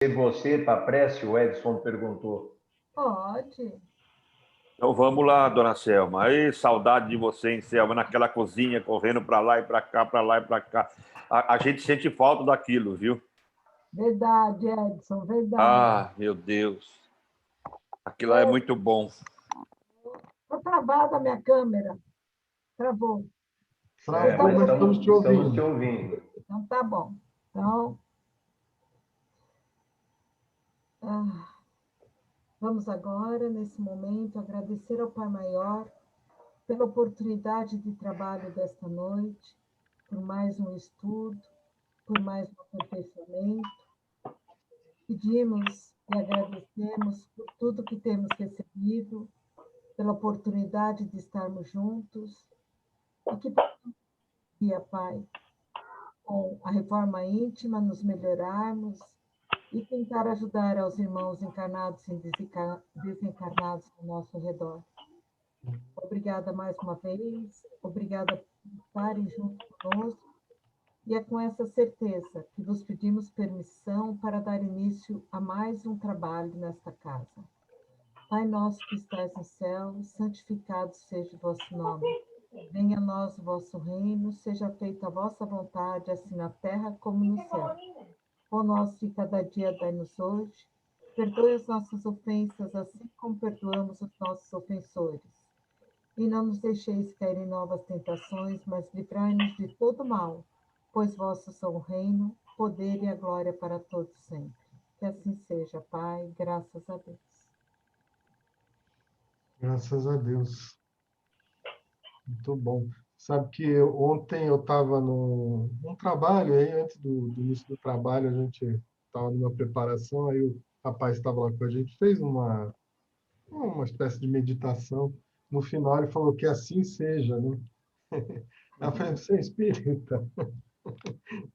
você para a prece? O Edson perguntou. Pode. Então vamos lá, dona Selma. Aí, saudade de você, hein, Selma, naquela cozinha, correndo para lá e para cá, para lá e para cá. A gente sente falta daquilo, viu? Verdade, Edson, verdade. Ah, meu Deus. Aquilo é muito bom. Está travada a minha câmera. Travou. Travou, mas estamos te ouvindo. Então, tá bom. Então, vamos agora, nesse momento, agradecer ao Pai Maior pela oportunidade de trabalho desta noite, por mais um estudo, por mais um aperfeiçoamento. Pedimos e agradecemos por tudo que temos recebido, pela oportunidade de estarmos juntos, e que dia, Pai, com a reforma íntima, nos melhorarmos e tentar ajudar aos irmãos encarnados e desencarnados ao nosso redor. Obrigada mais uma vez, obrigada por estarem junto conosco, e é com essa certeza que vos pedimos permissão para dar início a mais um trabalho nesta casa. Pai nosso que estais no céu, santificado seja o vosso nome. Venha a nós o vosso reino, seja feita a vossa vontade, assim na terra como no céu. O nosso de cada dia dai-nos hoje, perdoe as nossas ofensas, assim como perdoamos os nossos ofensores. E não nos deixeis cair em novas tentações, mas livrai-nos de todo mal, pois vosso são o reino, o poder e a glória para todos sempre. Que assim seja, Pai, graças a Deus. Graças a Deus. Muito bom. Sabe que ontem eu estava num trabalho, aí antes do início do trabalho, a gente estava numa preparação, aí o rapaz estava lá com a gente, fez uma espécie de meditação. No final ele falou que assim seja, né? Eu falei, você é espírita?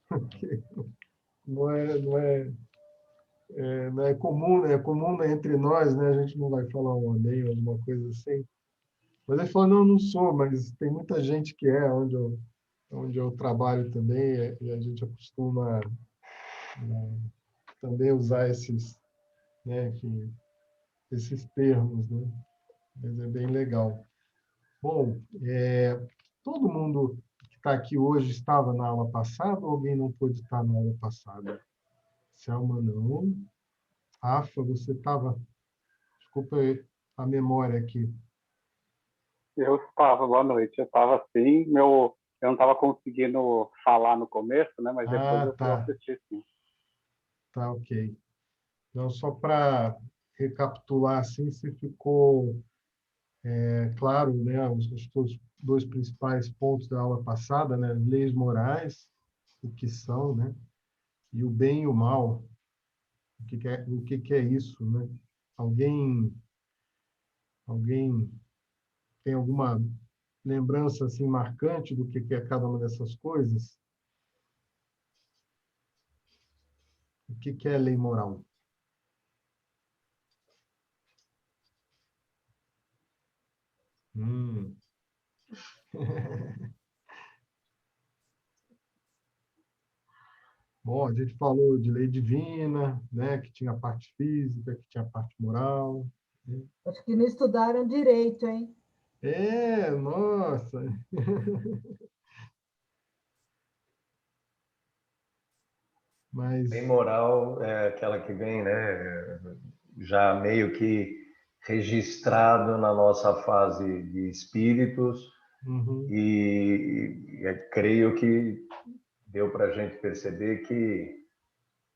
Porque não é comum, né? É comum, né, entre nós, né? A gente não vai falar um amém, alguma coisa assim. Mas ele falou, não, não sou, mas tem muita gente que é, onde eu trabalho também, e a gente acostuma também usar né, esses termos, né? Mas é bem legal. Bom, todo mundo que está aqui hoje estava na aula passada ou alguém não pôde estar na aula passada? Selma, não. Rafa, você estava... Desculpa a memória aqui. Eu estava, boa noite. Eu estava assim, eu não estava conseguindo falar no começo, né? Mas depois eu Tá. assisti sim. Tá, ok. Então, só para recapitular, assim, se ficou claro, né, os dois principais pontos da aula passada, né, leis morais, o que são, né, e o bem e o mal, o que é isso, né? Alguém tem alguma lembrança assim marcante do que é cada uma dessas coisas? O que é lei moral? Bom, a gente falou de lei divina, né, que tinha a parte física, que tinha a parte moral, né? Acho que não estudaram direito, hein? Nossa! Mas... Lei moral é aquela que vem, né, já meio que registrado na nossa fase de espíritos, e creio que deu para a gente perceber que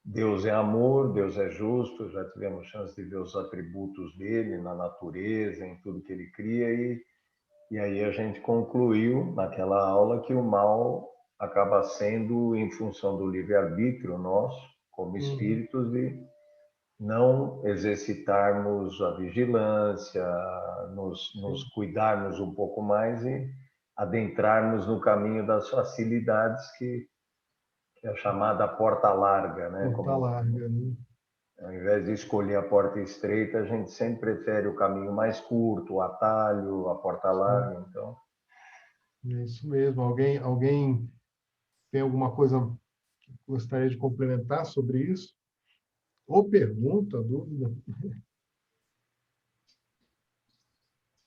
Deus é amor, Deus é justo, já tivemos chance de ver os atributos dele na natureza, em tudo que ele cria, e aí a gente concluiu naquela aula que o mal acaba sendo em função do livre-arbítrio nosso, como espíritos, de não exercitarmos a vigilância, nos cuidarmos um pouco mais e adentrarmos no caminho das facilidades, que é a chamada porta larga, né? Porta larga, né? Ao invés de escolher a porta estreita, a gente sempre prefere o caminho mais curto, o atalho, a porta larga, então... É isso mesmo. Alguém tem alguma coisa que gostaria de complementar sobre isso? Ou pergunta, dúvida.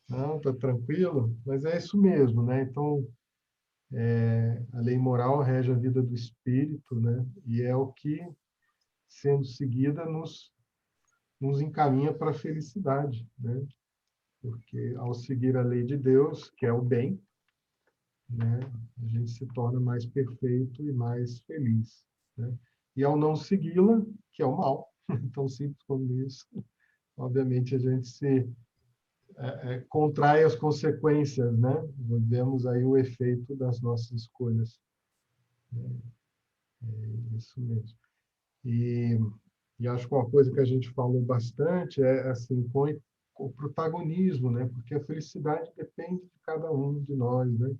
Não, tá tranquilo? Mas é isso mesmo, né? Então, a lei moral rege a vida do espírito, né? E é o que, sendo seguida, nos encaminha para a felicidade, né? Porque ao seguir a lei de Deus, que é o bem, né, a gente se torna mais perfeito e mais feliz, né? E ao não segui-la, que é o mal, tão simples como isso, obviamente a gente se contrai as consequências, né? Vemos aí o efeito das nossas escolhas. É isso mesmo. E acho que uma coisa que a gente falou bastante é assim, põe o protagonismo, né? Porque a felicidade depende de cada um de nós, né?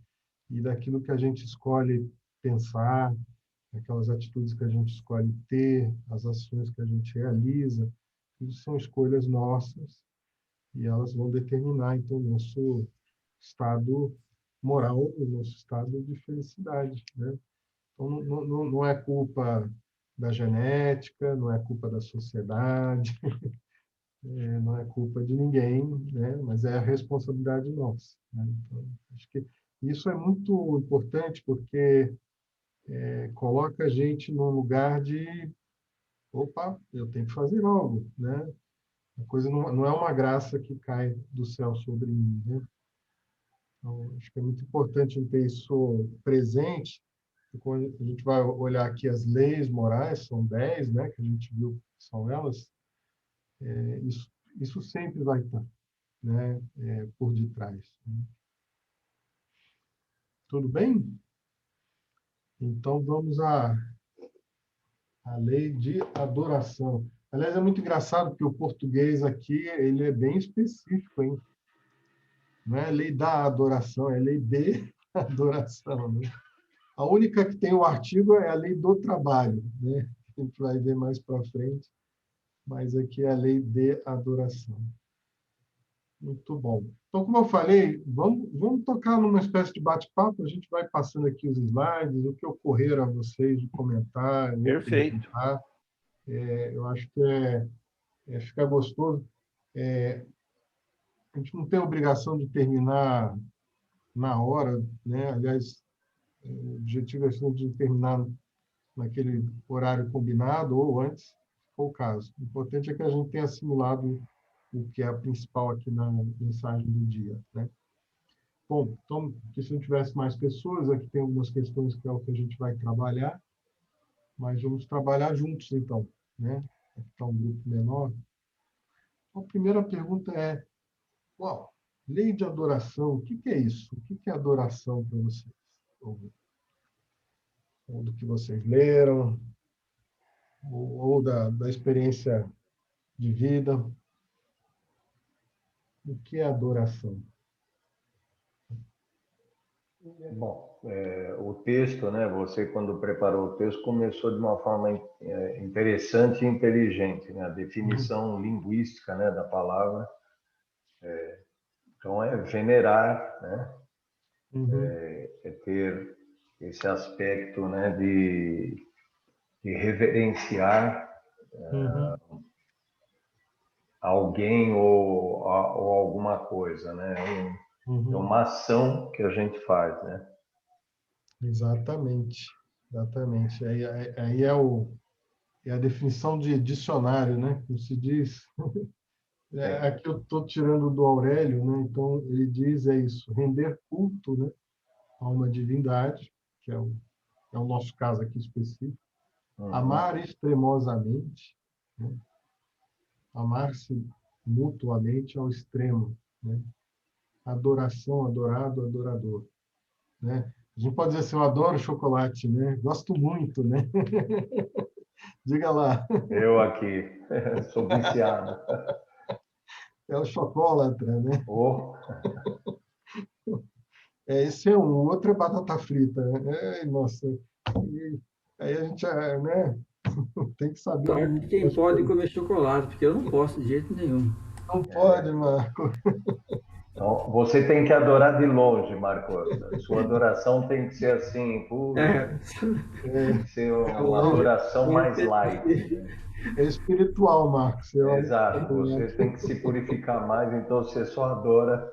E daquilo que a gente escolhe pensar, aquelas atitudes que a gente escolhe ter, as ações que a gente realiza, isso são escolhas nossas e elas vão determinar, então, o nosso estado moral, o nosso estado de felicidade, né? Então, não é culpa da genética, não é culpa da sociedade, não é culpa de ninguém, né? Mas é a responsabilidade nossa, né? Então, acho que isso é muito importante porque coloca a gente num lugar de, opa, eu tenho que fazer algo, né? A coisa não é uma graça que cai do céu sobre mim, né? Então, acho que é muito importante ter isso presente. E quando a gente vai olhar aqui as leis morais, são 10, né, que a gente viu que são elas, isso sempre vai estar, né, por detrás, né? Tudo bem? Então, vamos à lei de adoração. Aliás, é muito engraçado porque o português aqui ele é bem específico, hein? Não é lei da adoração, é lei de adoração, né? A única que tem o artigo é a lei do trabalho, né? A gente vai ver mais para frente, mas aqui é a lei de adoração. Muito bom. Então, como eu falei, vamos tocar numa espécie de bate-papo, a gente vai passando aqui os slides, o que ocorreram a vocês de comentário, Perfeito. eu acho que fica gostoso. A gente não tem obrigação de terminar na hora, né? Aliás, o objetivo é de terminar naquele horário combinado ou antes, se for o caso. O importante é que a gente tenha assimilado o que é a principal aqui na mensagem do dia, né? Bom, então, se não tivesse mais pessoas, aqui tem algumas questões que é o que a gente vai trabalhar, mas vamos trabalhar juntos, então, né? Aqui está um grupo menor. Então, a primeira pergunta é, uau, lei de adoração, o que é isso? O que é adoração para vocês? Ou do que vocês leram, ou da experiência de vida. O que é adoração? Bom, o texto, né? Você, quando preparou o texto, começou de uma forma interessante e inteligente, né? A definição linguística, né, da palavra. Então, é venerar, né? É ter esse aspecto, né, de reverenciar alguém ou alguma coisa, né? É uma ação que a gente faz, né? Exatamente, exatamente. Aí é a definição de dicionário, né? Como se diz. Aqui eu estou tirando do Aurélio, né? Então ele diz isso: render culto, né, a uma divindade, que é o nosso caso aqui específico, amar extremosamente, né? Amar-se mutuamente ao extremo, né? Adoração, adorado, adorador, né? A gente pode dizer assim, eu adoro chocolate, né? Gosto muito, né? Diga lá. Eu aqui sou viciado. É o chocolatra, né? Oh. Esse é um, o outro é batata frita, né? Nossa, e aí a gente, né? Tem que saber. Sorte de quem pode comer chocolate, porque eu não posso de jeito nenhum. Não pode, Marco. Então, você tem que adorar de longe, Marcos. Sua adoração tem que ser assim, tem que ser uma adoração mais light, né? É espiritual, Marcos. Você olha, Exato, você tem que se purificar mais, então você só adora.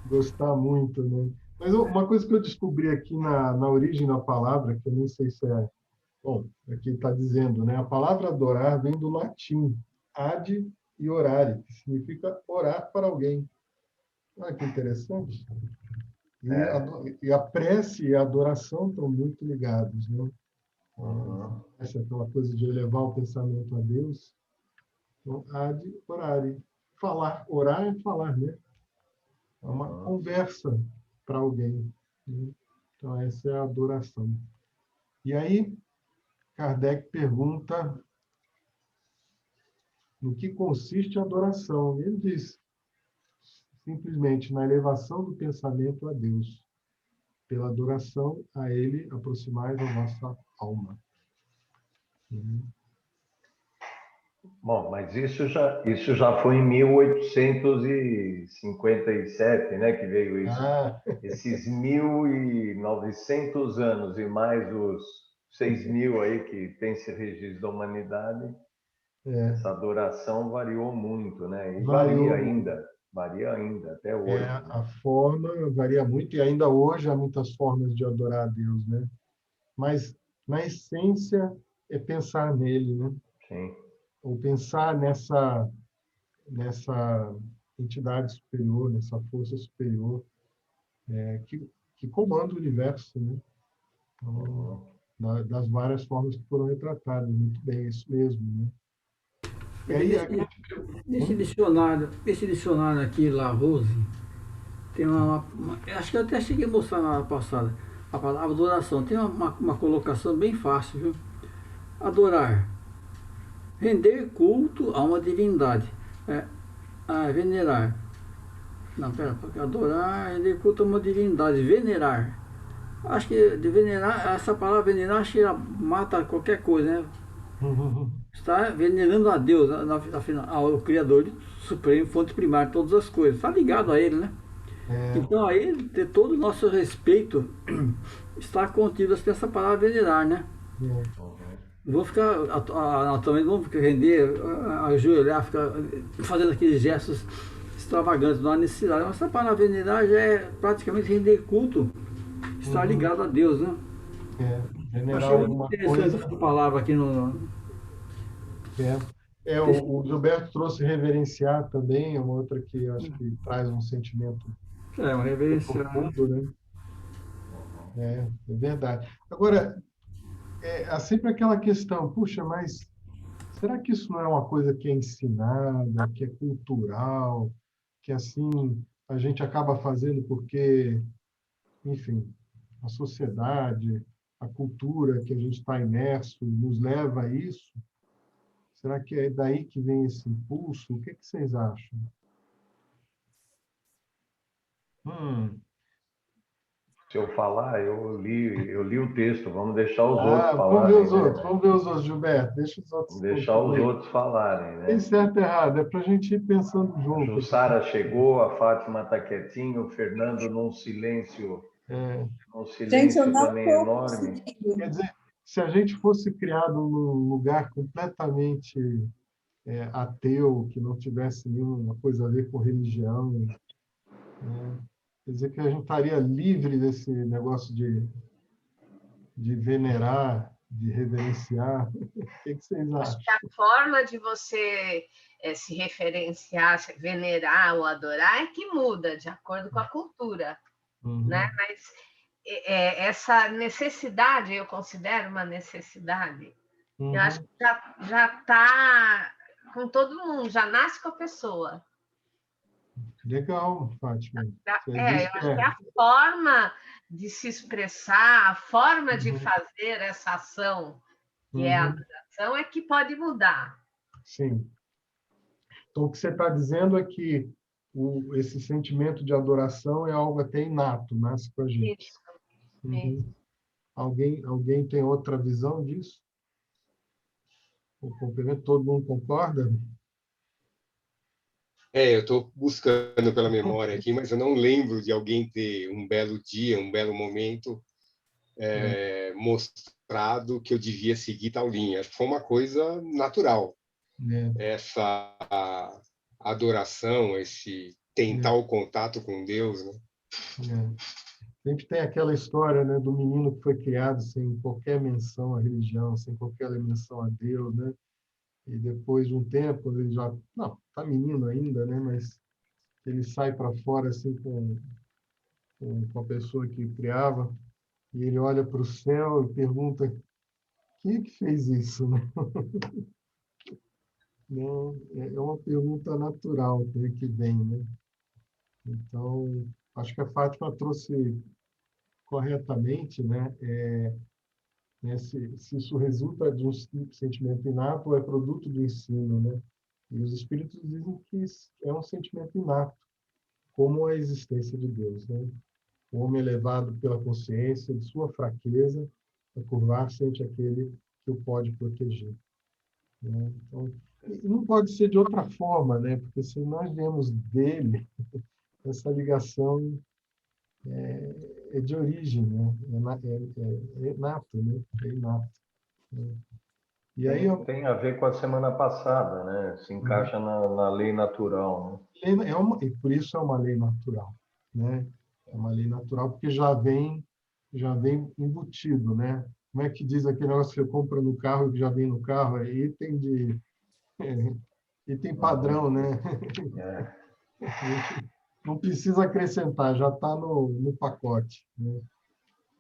gostar muito, né? Mas uma coisa que eu descobri aqui na origem da palavra, que eu nem sei se é... Bom, aqui está dizendo, né? A palavra adorar vem do latim, ad e orare, que significa orar para alguém. Olha que interessante. E a prece e a adoração estão muito ligados, né? Essa é aquela coisa de elevar o pensamento a Deus. Então, ad orare. Falar, orar é falar, né? É uma conversa para alguém, né? Então, essa é a adoração. E aí, Kardec pergunta no que consiste a adoração. Ele diz, simplesmente, na elevação do pensamento a Deus. Pela adoração a Ele, aproximais a nossa alma. Bom, mas isso já foi em 1857, né, que veio isso. Esses 1.900 anos e mais os 6.000 aí que tem esse registro da humanidade, essa adoração variou muito, né? E varia ainda até hoje. A forma varia muito, e ainda hoje há muitas formas de adorar a Deus, né? Mas, na essência, é pensar nele, né? Sim. Ou pensar nessa entidade superior, nessa força superior, que comanda o universo, né? Então, das várias formas que foram retratadas. Muito bem, é isso mesmo, né? E aí, Esse dicionário aqui, La Rose, tem acho que eu até cheguei a mostrar na hora passada. A palavra adoração tem uma colocação bem fácil, viu? Adorar. Render culto a uma divindade. Venerar. Não, pera, adorar, render culto a uma divindade. Venerar. Acho que de venerar, essa palavra venerar, acho que ela mata qualquer coisa, né? Está venerando a Deus, afinal, ao Criador Supremo, fonte primária de todas as coisas. Está ligado a Ele, né? Então, a Ele, ter todo o nosso respeito, está contido nessa palavra venerar, né? Não vou ficar, também não vou render, ajoelhar, ficar fazendo aqueles gestos extravagantes, não há necessidade. Mas essa palavra venerar já é praticamente render culto, está ligado a Deus, né? Venerar achei muito alguma interessante coisa. essa palavra aqui no... O Gilberto trouxe reverenciar também, é uma outra que acho que traz um sentimento uma reverência, profundo, né? É verdade. Agora, há sempre aquela questão, puxa, mas será que isso não é uma coisa que é ensinada, que é cultural, que assim a gente acaba fazendo porque, enfim, a sociedade, a cultura que a gente está imerso nos leva a isso? Será que é daí que vem esse impulso? O que vocês acham? Se eu falar, eu li o texto, vamos deixar os outros Vamos ver falarem, os né? outros, vamos ver os outros, Gilberto. Deixa os outros. Vamos deixar os outros falarem, né? Tem certo e errado, é para a gente ir pensando A junto. Jussara chegou, a Fátima está quietinho, o Fernando num silêncio Gente, eu não também estou enorme. conseguindo. Quer dizer, se a gente fosse criado num lugar completamente ateu, que não tivesse nenhuma coisa a ver com religião, né? Quer dizer que a gente estaria livre desse negócio de venerar, de reverenciar. O que vocês acham? Acho que a forma de você se referenciar, se venerar ou adorar é que muda de acordo com a cultura, né? Mas essa necessidade, eu considero uma necessidade. Eu acho que já está com todo mundo, já nasce com a pessoa. Legal, Fátima. Eu acho que a forma de se expressar, a forma de fazer essa ação, que é a adoração, é que pode mudar. Sim. Então, o que você está dizendo é que esse sentimento de adoração é algo até inato, nasce com a gente. Isso. Alguém tem outra visão disso? O complemento, todo mundo concorda? Eu estou buscando pela memória aqui, mas eu não lembro de alguém ter um belo dia, um belo momento, mostrar mostrado que eu devia seguir tal linha. Acho que foi uma coisa natural. Essa adoração, esse tentar o contato com Deus, né? Sempre tem aquela história, né, do menino que foi criado sem qualquer menção à religião, sem qualquer menção a Deus, né? E depois de um tempo, quando ele já não tá menino ainda, né, mas ele sai para fora assim com a pessoa que criava e ele olha para o céu e pergunta: quem é que fez isso, né? Não, é uma pergunta natural, né, que vem, né? Então, acho que a Fátima trouxe corretamente, né? Se isso resulta de um sentimento inato ou é produto do ensino, né? E os espíritos dizem que é um sentimento inato, como a existência de Deus, né? O homem é levado pela consciência de sua fraqueza a curvar-se ante aquele que o pode proteger, né? Então, e não pode ser de outra forma, né? Porque se nós vemos dele, essa ligação é de origem, né? É inato, né? É inato, né? E aí tem a ver com a semana passada, né? Se encaixa na lei natural, né? e por isso é uma lei natural, né? É uma lei natural porque já vem embutido, né? Como é que diz aquele negócio que você compra no carro e que já vem no carro? É item de item padrão, né? Não precisa acrescentar, já está no pacote, né?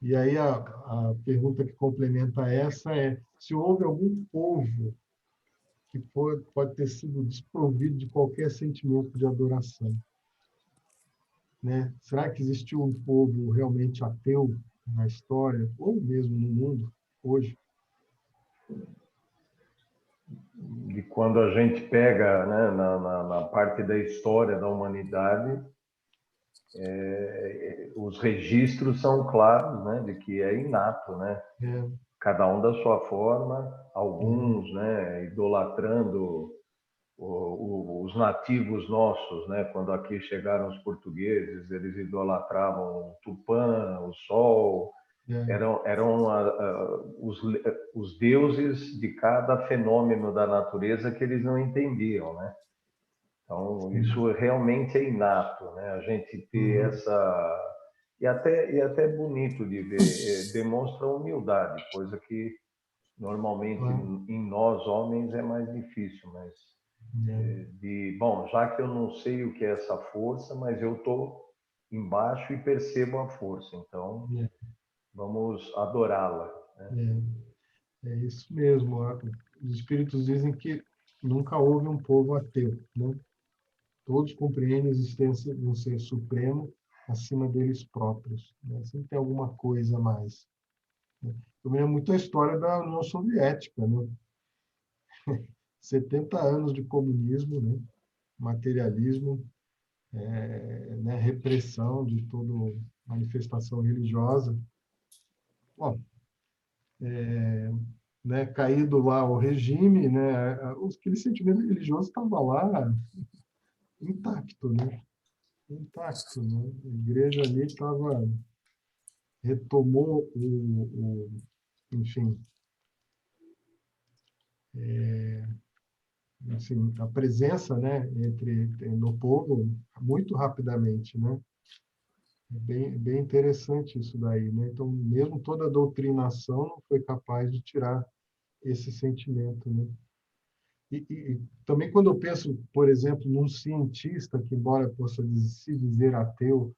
E aí a pergunta que complementa essa é se houve algum povo que pode ter sido desprovido de qualquer sentimento de adoração, né? Será que existiu um povo realmente ateu na história, ou mesmo no mundo, hoje? E quando a gente pega, né, na parte da história da humanidade, os registros são claros, né, de que é inato, né? Cada um da sua forma, alguns, né, idolatrando os nativos nossos, né? Quando aqui chegaram os portugueses, eles idolatravam o Tupã, o Sol, eram os deuses de cada fenômeno da natureza que eles não entendiam, né? Então, isso realmente é inato, né? A gente ter essa... E até é bonito de ver, demonstra humildade, coisa que normalmente em nós, homens, é mais difícil, mas... bom, já que eu não sei o que é essa força, mas eu estou embaixo e percebo a força, então vamos adorá-la, né? É isso mesmo. Os espíritos dizem que nunca houve um povo ateu, né? Todos compreendem a existência de um ser supremo acima deles próprios, né? Sempre tem alguma coisa a mais, né? Eu me lembro muito a história da União Soviética, né? 70 anos de comunismo, né? Materialismo, né? Repressão de toda manifestação religiosa. Bom, né? Caído lá o regime, né? Aquele sentimento religioso estava lá intacto, né? Intacto, né? A igreja ali retomou enfim, assim, a presença, né, no povo muito rapidamente, né? Bem interessante isso daí, né? Então, mesmo toda a doutrinação não foi capaz de tirar esse sentimento, né? E também quando eu penso, por exemplo, num cientista que, embora possa se dizer ateu,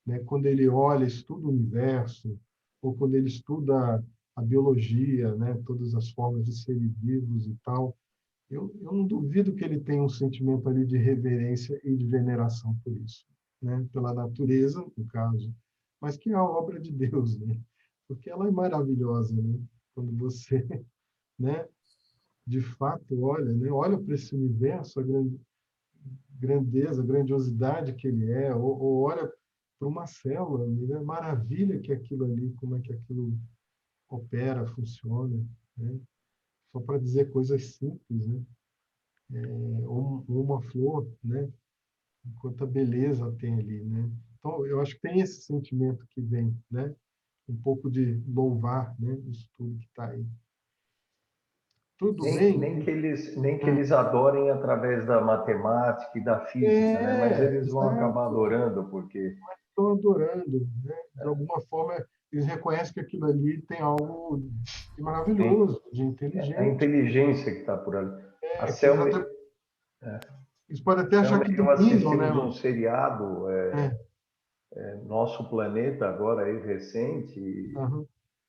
né, quando ele olha, estuda o universo, ou quando ele estuda a biologia, né, todas as formas de seres vivos e tal, eu não duvido que ele tenha um sentimento ali de reverência e de veneração por isso, né, pela natureza, no caso, mas que é a obra de Deus, né, porque ela é maravilhosa, né, quando você, né, de fato olha, né, olha para esse universo, a grandeza, a grandiosidade que ele é, ou olha para uma célula, né? Maravilha que aquilo ali, como é que aquilo opera, funciona, né? Só para dizer coisas simples, né? Ou uma flor, né? Quanta beleza tem ali, né? Então, eu acho que tem esse sentimento que vem, né? um pouco de louvar, né, isso tudo que está aí. Tudo bem? Nem que eles adorem através da matemática e da física, né? Mas eles vão acabar adorando, porque... Estão adorando, né? De alguma forma, eles reconhecem que aquilo ali tem algo de maravilhoso, de inteligente. A inteligência que está por ali. A Selma... Eles podem até achar que dominam, né? Um seriado, Nosso Planeta, agora aí, recente,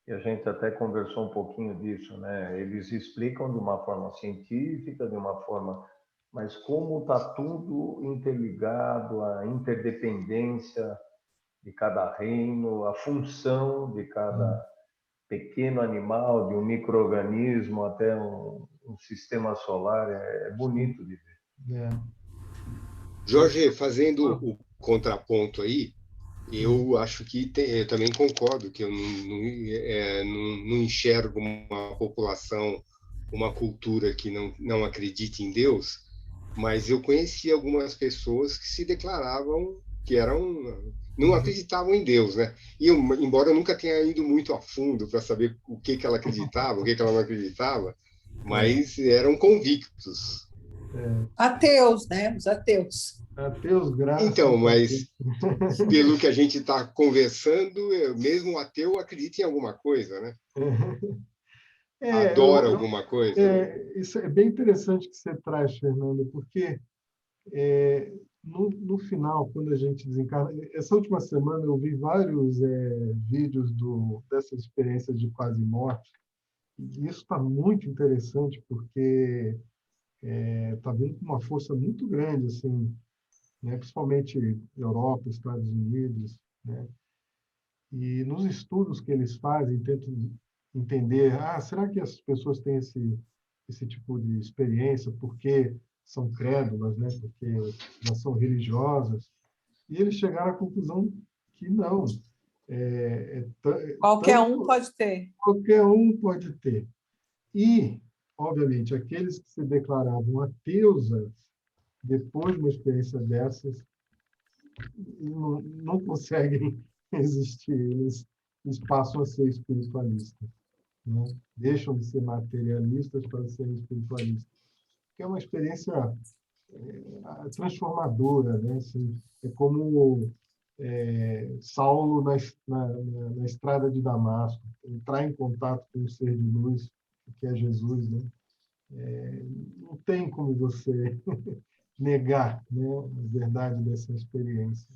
e a gente até conversou um pouquinho disso, né? Eles explicam de uma forma científica, de uma forma... Mas como está tudo interligado, a interdependência de cada reino, a função de cada pequeno animal, de um micro-organismo até um sistema solar, é bonito de ver. Jorge, fazendo o contraponto aí, eu acho que eu também concordo que eu não enxergo uma população, uma cultura que não acredita em Deus, mas eu conheci algumas pessoas que se declaravam que não acreditavam em Deus, né? E embora eu nunca tenha ido muito a fundo para saber o que ela acreditava, o que ela não acreditava, mas eram convictos. Ateus, né? Os ateus. Ateus, graças. Então, mas pelo que a gente está conversando, mesmo o ateu acredita em alguma coisa, né? Adora alguma coisa. Isso é bem interessante que você traz, Fernando, porque no final, quando a gente desencarna... Essa última semana eu vi vários vídeos dessa experiência de quase morte, e isso está muito interessante, porque está vindo com uma força muito grande, assim, né? Principalmente Europa, Estados Unidos, né? E nos estudos que eles fazem, tentam entender, será que as pessoas têm esse tipo de experiência porque são crédulas, né? Porque já são religiosas? E eles chegaram à conclusão que não. Qualquer um pode ter. Qualquer um pode ter. E, obviamente, aqueles que se declaravam ateus depois de uma experiência dessas, não conseguem existir. Eles passam a ser espiritualistas, né? Deixam de ser materialistas para serem espiritualistas. Que é uma experiência transformadora, né? Assim, é como Saulo na estrada de Damasco, entrar em contato com o ser de luz, que é Jesus, né? Não tem como você negar, né, a verdade dessa experiência.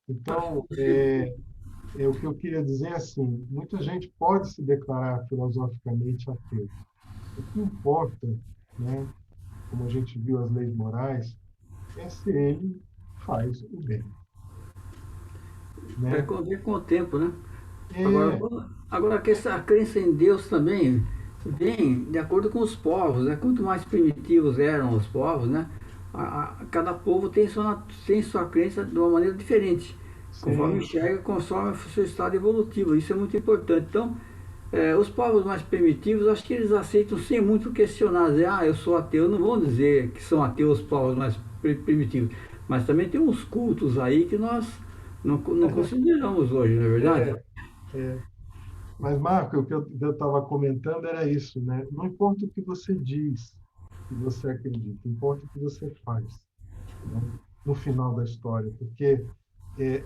Então, o que eu queria dizer é assim, muita gente pode se declarar filosoficamente ateu. O que importa, né, como a gente viu as leis morais, é se ele faz o bem. Né? Vai com o tempo, né? Agora a crença em Deus também vem de acordo com os povos, né? Quanto mais primitivos eram os povos, né? Cada povo tem sua crença de uma maneira diferente, conforme enxerga, conforme o seu estado evolutivo. Isso é muito importante. Então, os povos mais primitivos, acho que eles aceitam sem muito questionar, dizer, eu sou ateu. Não vão dizer que são ateus os povos mais primitivos, mas também tem uns cultos aí que nós não consideramos hoje, não é verdade? Mas, Marco, o que eu estava comentando era isso, né? Não importa o que você diz, que você acredita, importa o que você faz, né? No final da história, porque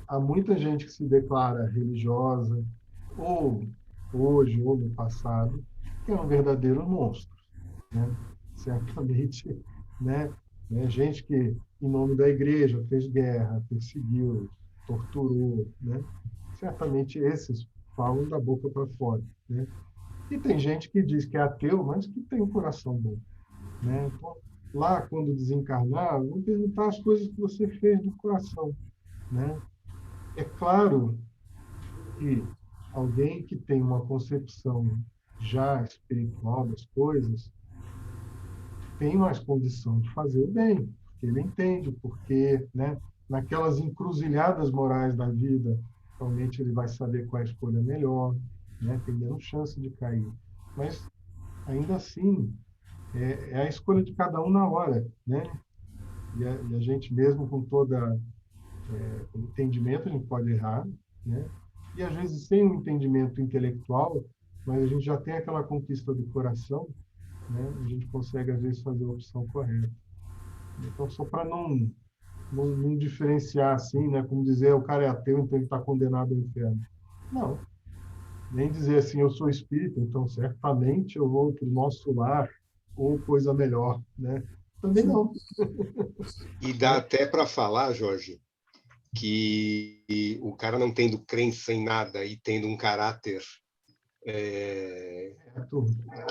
há muita gente que se declara religiosa, ou hoje, ou no passado, que é um verdadeiro monstro, né? Certamente, né? Gente que, em nome da igreja, fez guerra, perseguiu, torturou, né? Certamente esses falam da boca para fora, né? E tem gente que diz que é ateu, mas que tem um coração bom, né? Então, lá, quando desencarnar, vão perguntar as coisas que você fez do coração, né? É claro que alguém que tem uma concepção já espiritual das coisas tem mais condição de fazer o bem, porque ele entende, porque, né, naquelas encruzilhadas morais da vida, realmente ele vai saber qual é a escolha melhor, né, tem menos chance de cair. Mas, ainda assim, é a escolha de cada um na hora, né? E a gente mesmo com todo o entendimento, a gente pode errar, né? e às vezes sem um entendimento intelectual, mas a gente já tem aquela conquista do coração, né? A gente consegue, às vezes, fazer a opção correta. Então, só para não diferenciar assim, né? Como dizer, o cara é ateu, então ele está condenado ao inferno. Não. Nem dizer assim, eu sou espírita, então certamente eu vou para o nosso lar ou coisa melhor, né? Também não. E dá até para falar, Jorge, que o cara não tendo crença em nada e tendo um caráter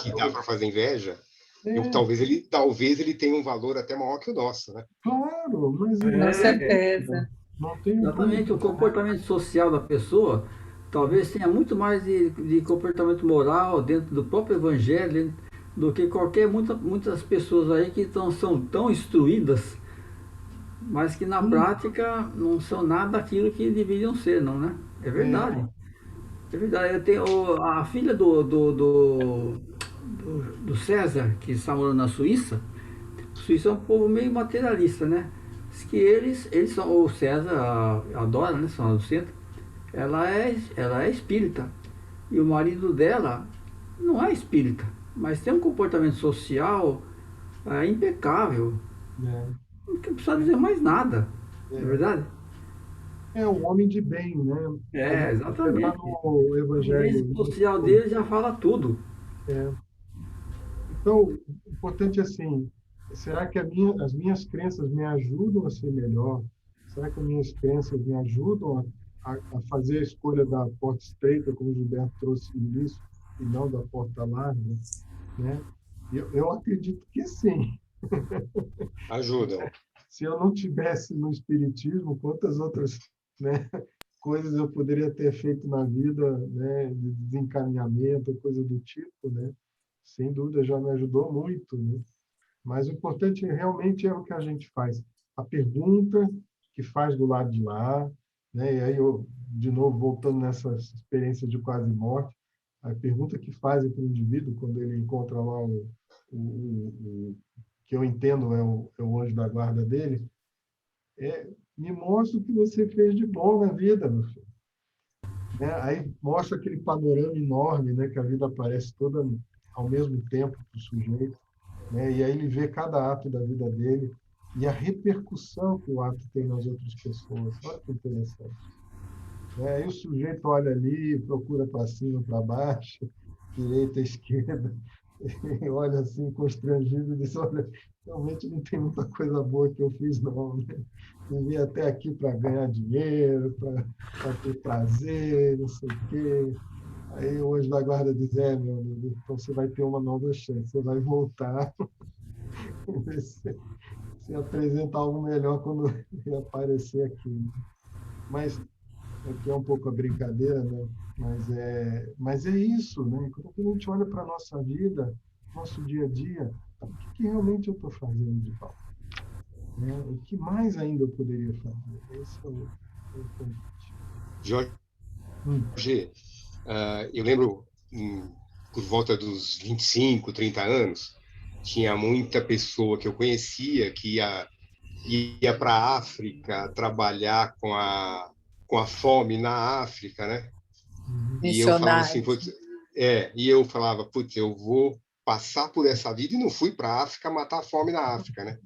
que dá para fazer inveja, talvez ele tenha um valor até maior que o nosso, né? Claro, mas Com certeza. Não tem Exatamente, o comportamento social da pessoa talvez tenha muito mais de comportamento moral dentro do próprio evangelho do que muitas pessoas aí que são tão instruídas, mas que na prática não são nada daquilo que deveriam ser, não, né? É verdade. É verdade. Eu tenho a filha do César, que está morando na Suíça. A Suíça é um povo meio materialista, né? Diz que eles são, o César adora, né? São do centro. Ela é espírita. E o marido dela não é espírita, mas tem um comportamento social impecável. Não precisa dizer mais nada, não é verdade? É um homem de bem, né? Exatamente. Lá no Evangelho. O social dele já fala tudo. Então, o importante é assim, será que as minhas crenças me ajudam a ser melhor? Será que as minhas crenças me ajudam a fazer a escolha da porta estreita, como o Gilberto trouxe no início, e não da porta larga? Né? Eu acredito que sim. Ajudam. Se eu não tivesse no espiritismo, quantas outras, né, coisas eu poderia ter feito na vida, né, de desencaminhamento, coisa do tipo, né? Sem dúvida, já me ajudou muito, né? Mas o importante realmente é o que a gente faz. A pergunta que faz do lado de lá, né? E aí eu, de novo, voltando nessa experiência de quase morte, a pergunta que faz para o indivíduo quando ele encontra lá o que eu entendo é o anjo da guarda dele, me mostra o que você fez de bom na vida, meu filho. Né? Aí mostra aquele panorama enorme, né? Que a vida aparece toda ao mesmo tempo para o sujeito, né? E aí ele vê cada ato da vida dele e a repercussão que o ato tem nas outras pessoas. Olha que interessante. Aí o sujeito olha ali, procura para cima, para baixo, direita, esquerda, e olha assim, constrangido, e diz, olha, realmente não tem muita coisa boa que eu fiz, não. Né? Eu vim até aqui para ganhar dinheiro, para ter prazer, não sei o quê. Aí o anjo da guarda diz, meu amigo, então você vai ter uma nova chance, você vai voltar, se apresenta algo melhor quando ele aparecer aqui. Né? Mas aqui é um pouco a brincadeira, né? Mas é isso, né? Quando a gente olha para a nossa vida, nosso dia a dia, o que realmente eu estou fazendo de bom? Né? O que mais ainda eu poderia fazer? Esse é o convite. Jorge, eu lembro, por volta dos 25, 30 anos, tinha muita pessoa que eu conhecia que ia para a África trabalhar com a fome na África, né? E eu falava assim, putz, eu vou passar por essa vida, e não fui para a África matar a fome na África, né?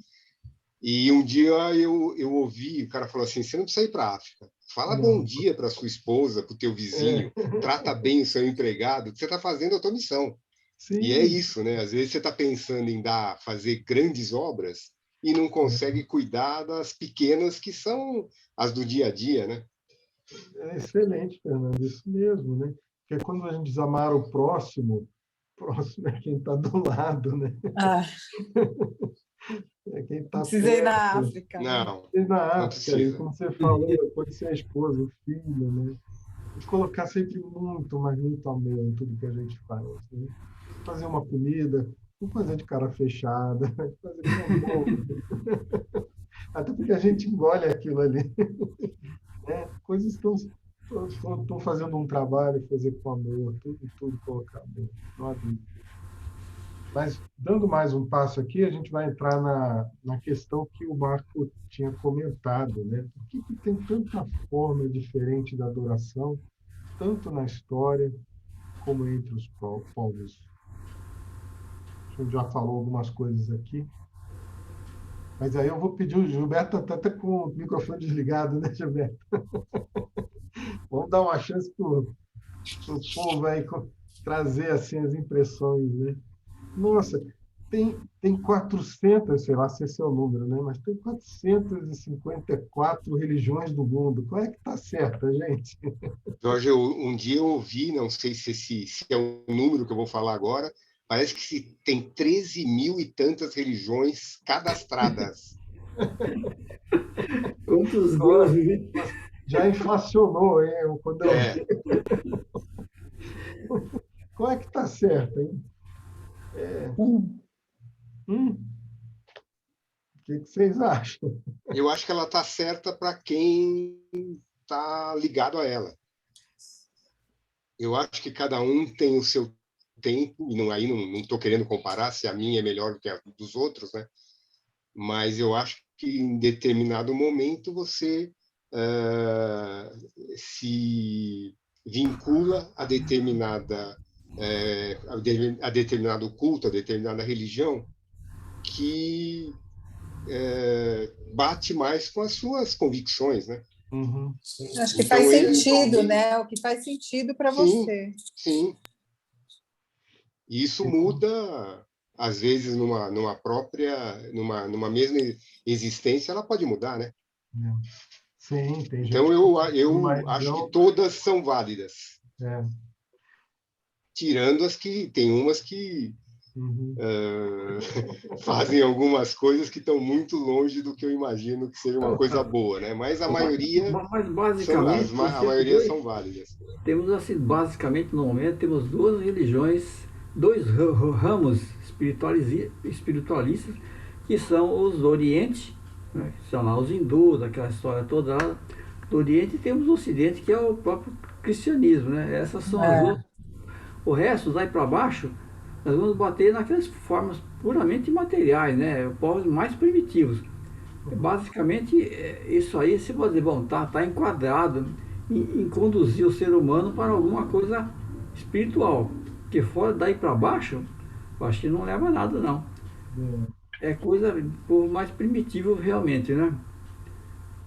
E um dia eu ouvi, o cara falou assim, você não precisa ir para a África, fala bom dia para sua esposa, para o teu vizinho, trata bem o seu empregado, que você está fazendo a tua missão. Sim. E é isso, né? Às vezes você está pensando em fazer grandes obras e não consegue cuidar das pequenas que são as do dia a dia, né? Excelente, Fernando, isso mesmo, né? Porque quando a gente diz amar o próximo é quem está do lado, né? É quem está perto. Precisei na África. Não, na África, e como você falou, pode ser a esposa, o filho, né? E colocar sempre muito, mas muito amor em tudo que a gente faz. Né? Fazer uma comida, não fazer de cara fechada, fazer com amor. Até porque a gente engole aquilo ali. Né? Coisas que estão fazendo um trabalho, fazer com amor, tudo colocar bem, não há dúvida. Mas, dando mais um passo aqui, a gente vai entrar na questão que o Marco tinha comentado, né? Por que tem tanta forma diferente da adoração tanto na história como entre os povos. A gente já falou algumas coisas aqui, mas aí eu vou pedir o Gilberto, está até com o microfone desligado, né, Gilberto? Vamos dar uma chance para o povo aí trazer assim, as impressões, né? Nossa, tem 400, sei lá se esse é o número, né? Mas tem 454 religiões do mundo. Qual é que está certa, gente? Jorge, um dia eu ouvi, não sei se é o número que eu vou falar agora, parece que tem 13 mil e tantas religiões cadastradas. Quantos deuses? Já inflacionou, hein? Quando eu vi. Qual é que está certa, hein? O que vocês acham? Eu acho que ela está certa para quem está ligado a ela. Eu acho que cada um tem o seu tempo, e aí não estou querendo comparar se a minha é melhor do que a dos outros, né? Mas eu acho que em determinado momento você se vincula a determinado culto, a determinada religião que bate mais com as suas convicções, né? Uhum. Acho que faz sentido, né? O que faz sentido para você. Sim. Isso muda, às vezes, numa mesma existência, ela pode mudar, né? Sim, tem gente. Então, eu acho que todas são válidas. Tirando as que... Tem umas que fazem algumas coisas que estão muito longe do que eu imagino que seja uma coisa boa, né? Mas a maioria, a maioria são válidas. Temos, assim, basicamente, no momento, temos duas religiões, dois ramos espiritualistas, que são os do Oriente, né, que são lá os hindus, aquela história toda lá do Oriente, e temos o Ocidente, que é o próprio cristianismo, né? Essas são as duas. O resto, daí para baixo, nós vamos bater naquelas formas puramente materiais, né? Povos mais primitivos. Basicamente, isso aí, se você tá enquadrado em conduzir o ser humano para alguma coisa espiritual. Porque fora daí para baixo, eu acho que não leva a nada, não. É coisa por mais primitivo realmente, né?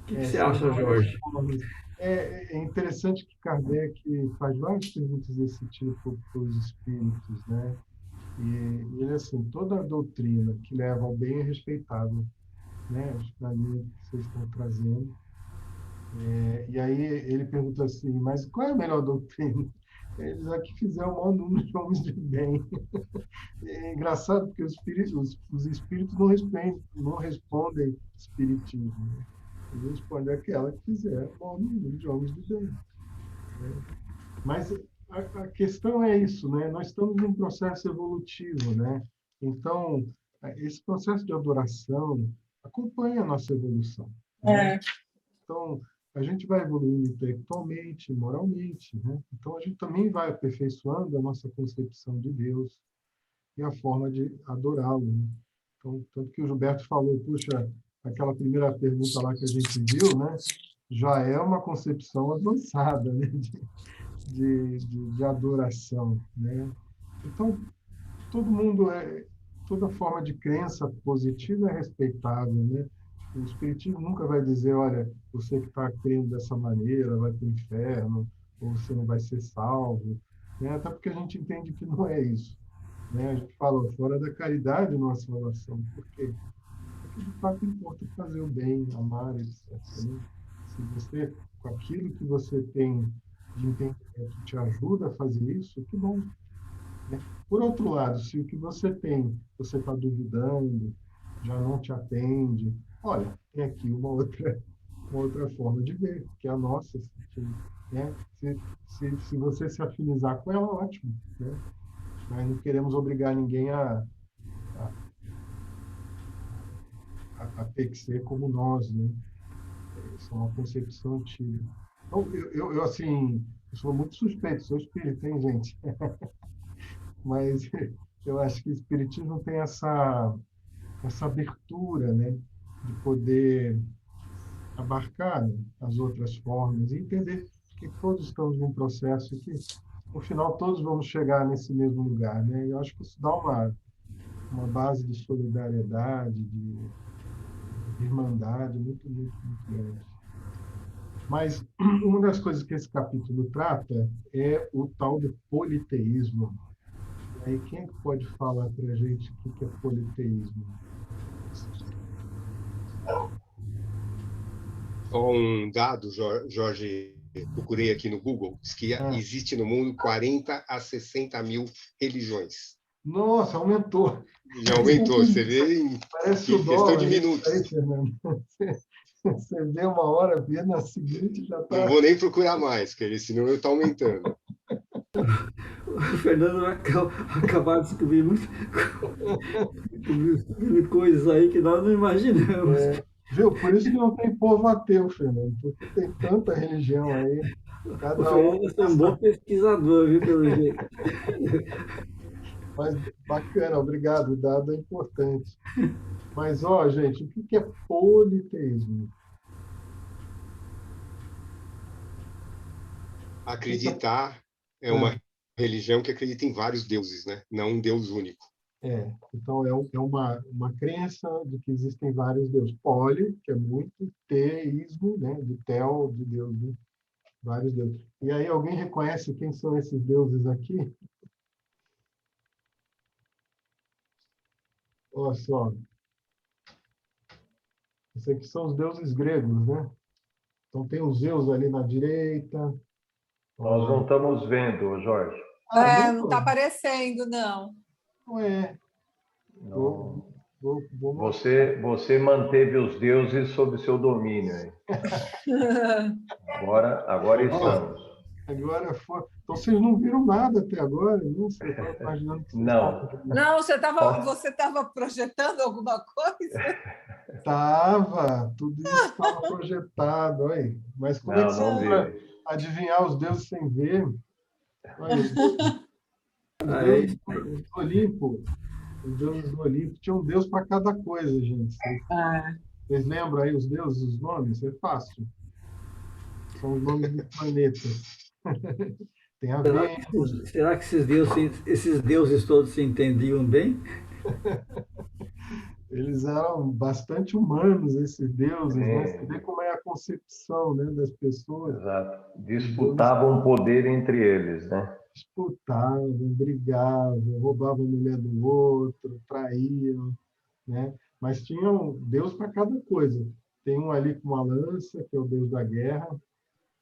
O que você acha, Jorge? É interessante que Kardec faz várias perguntas desse tipo para os espíritos, né? E ele, assim, toda a doutrina que leva ao bem é respeitável, né? Na linha que vocês estão trazendo. E aí ele pergunta assim, mas qual é a melhor doutrina? Eles aqui fizeram o maior número de homens de bem. É engraçado porque os espíritos não respondem espiritismo, né? Eles respondem aquela que fizeram o maior número de homens de bem, né? Mas a questão é isso, né? Nós estamos num processo evolutivo, né? Então, esse processo de adoração acompanha a nossa evolução, né? Então, a gente vai evoluindo intelectualmente, moralmente, né? Então, a gente também vai aperfeiçoando a nossa concepção de Deus e a forma de adorá-lo, né? Então, tanto que o Gilberto falou, puxa, aquela primeira pergunta lá que a gente viu, né? Já é uma concepção avançada, né? De adoração, né? Então, toda forma de crença positiva é respeitável, né? O espiritismo nunca vai dizer, olha, você que está crendo dessa maneira vai para o inferno, ou você não vai ser salvo, né? Até porque a gente entende que não é isso, né? A gente fala, fora da caridade não há salvação. Por quê? Porque de fato importa fazer o bem, amar, etc. Né? Se você, com aquilo que você tem de entendimento, te ajuda a fazer isso, que bom, né? Por outro lado, se o que você tem, você está duvidando, já não te atende, olha, tem aqui uma outra forma de ver, que é a nossa, né? Se você se afinizar com ela, ótimo, né? Mas não queremos obrigar ninguém a ter que ser como nós, né? Isso é uma concepção antiga. Então, eu assim, eu sou muito suspeito, sou espírita, hein, gente? Mas eu acho que o espiritismo tem essa abertura, né, de poder abarcar, né, as outras formas e entender que todos estamos num processo e que, no final, todos vamos chegar nesse mesmo lugar, né? E eu acho que isso dá uma base de solidariedade, de irmandade muito, muito, muito grande. Mas uma das coisas que esse capítulo trata é o tal do politeísmo. E aí, quem é que pode falar para a gente o que é politeísmo? Só um dado, Jorge, procurei aqui no Google, diz que existe no mundo 40 a 60 mil religiões. Nossa, aumentou. Já aumentou, você vê em questão de minutos. Aí, Fernando. Você vê uma hora, vê na seguinte já está... Não vou nem procurar mais, porque esse número está aumentando. O Fernando vai acabar de descobrir coisas aí que nós não imaginamos. Viu? Por isso que não tem povo ateu, Fernando, porque tem tanta religião aí. Cada o Fernando é um bom pesquisador, viu, pelo jeito. Mas bacana, obrigado, o dado é importante. Mas, gente, o que é politeísmo? Acreditar é uma religião que acredita em vários deuses, né? Não um Deus único. Então é uma crença de que existem vários deuses. Poli, que é muito, teísmo, né? De tel, de Deus, né? Vários deuses. E aí, alguém reconhece quem são esses deuses aqui? Olha só. Esses aqui são os deuses gregos, né? Então tem os Zeus ali na direita. Nós não estamos vendo, Jorge. Não está aparecendo, não. Não é. Não. Você manteve os deuses sob seu domínio. Hein? Agora estamos. Agora foi. Então vocês não viram nada até agora, não? Você estava imaginando que Não, você estava projetando alguma coisa? Estava, tudo isso estava projetado, olha. Mas como é que você vai adivinhar os deuses sem ver? Olha, os deuses do Olimpo. Os deuses do Olimpo tinham um deus para cada coisa, gente. Vocês lembram aí os deuses, os nomes? É fácil. São os nomes dos planetas. Tem a ver. Será que esses deuses todos se entendiam bem? Eles eram bastante humanos, esses deuses, né? Você vê como é a concepção, né, das pessoas. Exato. Disputavam poder entre eles, né? Disputavam, brigavam, roubavam a mulher do outro, traíam, né? Mas tinham Deus para cada coisa. Tem um ali com uma lança, que é o deus da guerra,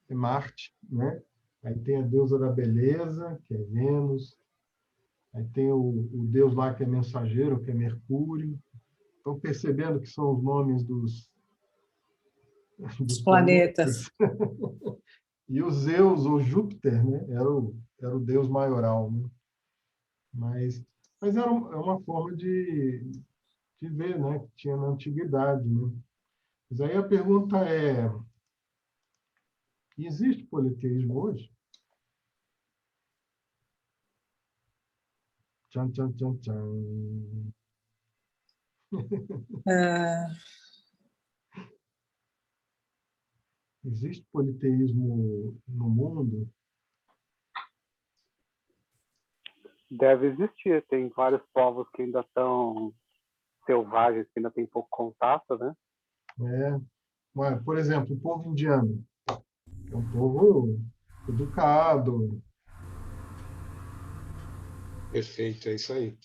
é Marte, né? Aí tem a deusa da beleza, que é Vênus. Aí tem o deus lá que é mensageiro, que é Mercúrio. Estão percebendo que são os nomes dos planetas. E o Zeus, ou Júpiter, né? Era o deus maioral, né? Mas era uma forma de ver, né? Que tinha na antiguidade, né? Mas aí a pergunta é: existe politeísmo hoje? Tchan, tchan, tchan, tchan. Existe politeísmo no mundo? Deve existir. Tem vários povos que ainda estão selvagens, que ainda tem pouco contato, né? Por exemplo, o povo indiano. É um povo educado. Perfeito, é isso aí.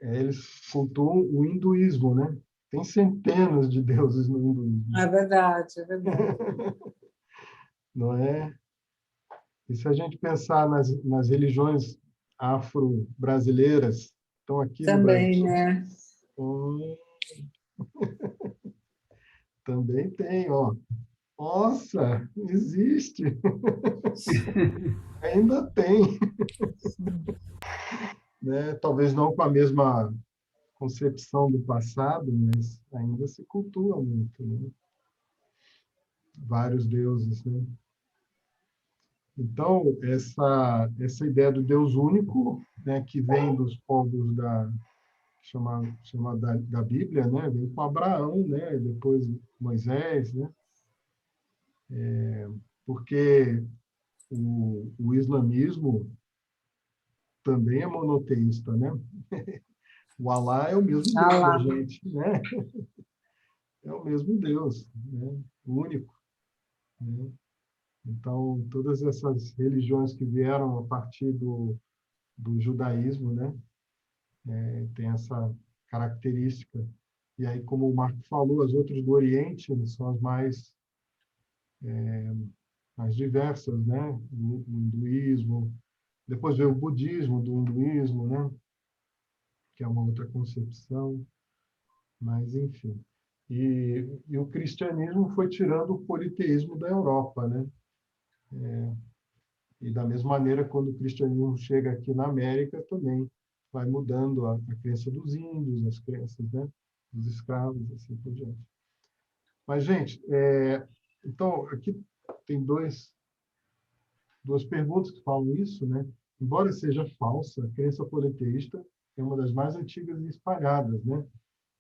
Eles cultuam o hinduísmo, né? Tem centenas de deuses no hinduísmo. É verdade, é verdade. Não é? E se a gente pensar nas religiões afro-brasileiras, estão aqui também, no Brasil. Né? Também tem, ó. Nossa, existe. Ainda tem. Né? Talvez não com a mesma concepção do passado, mas ainda se cultua muito, né? Vários deuses, né? Então, essa ideia do Deus único, né, que vem dos povos da Bíblia, né, vem com Abraão, né, e depois Moisés, né? porque o islamismo também é monoteísta, né? O Alá é o mesmo Deus da gente, né? É o mesmo Deus, né? O único, né? Então, todas essas religiões que vieram a partir do judaísmo, né? Tem essa característica. E aí, como o Marco falou, as outras do Oriente são as mais diversas, né? O hinduísmo, depois veio o budismo do hinduísmo, né? Que é uma outra concepção, mas enfim. E o cristianismo foi tirando o politeísmo da Europa, né? E da mesma maneira, quando o cristianismo chega aqui na América, também vai mudando a crença dos índios, as crenças, né, dos escravos, assim por diante. Mas, gente, então, aqui tem duas perguntas que falam isso, né? Embora seja falsa, a crença politeísta é uma das mais antigas e espalhadas, né?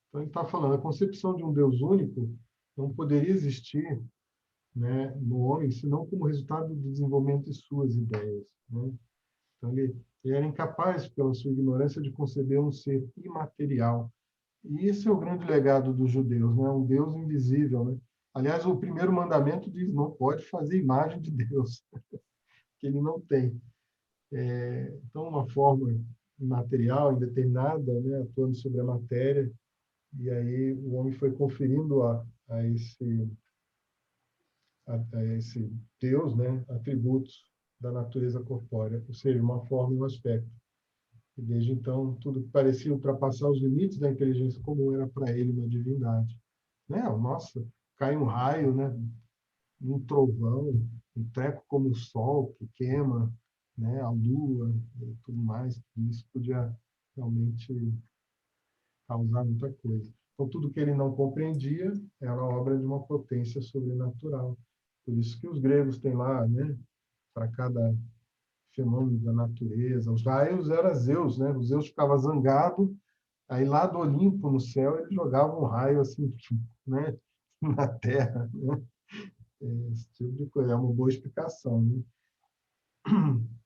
Então, ele está falando, a concepção de um Deus único não poderia existir, né, no homem, senão como resultado do desenvolvimento de suas ideias, né? Então, ele era incapaz, pela sua ignorância, de conceber um ser imaterial. E esse é o grande legado dos judeus, né? Um Deus invisível, né? Aliás, o primeiro mandamento diz: não pode fazer imagem de Deus, que ele não tem. Então, uma forma imaterial, indeterminada, né, atuando sobre a matéria, e aí o homem foi conferindo a esse Deus, né, atributos da natureza corpórea, ou seja, uma forma e um aspecto. E desde então, tudo que parecia ultrapassar os limites da inteligência comum era para ele uma divindade. Né? Nossa, cai um raio, né, um trovão, um treco como o sol que queima, né, a lua e tudo mais. Isso podia realmente causar muita coisa. Então, tudo que ele não compreendia era obra de uma potência sobrenatural. Por isso que os gregos têm lá, né, para cada fenômeno da natureza. Os raios eram Zeus, né? O Zeus ficava zangado, aí lá do Olimpo, no céu, ele jogava um raio assim, né, na Terra, né? Esse tipo de coisa. É uma boa explicação, né?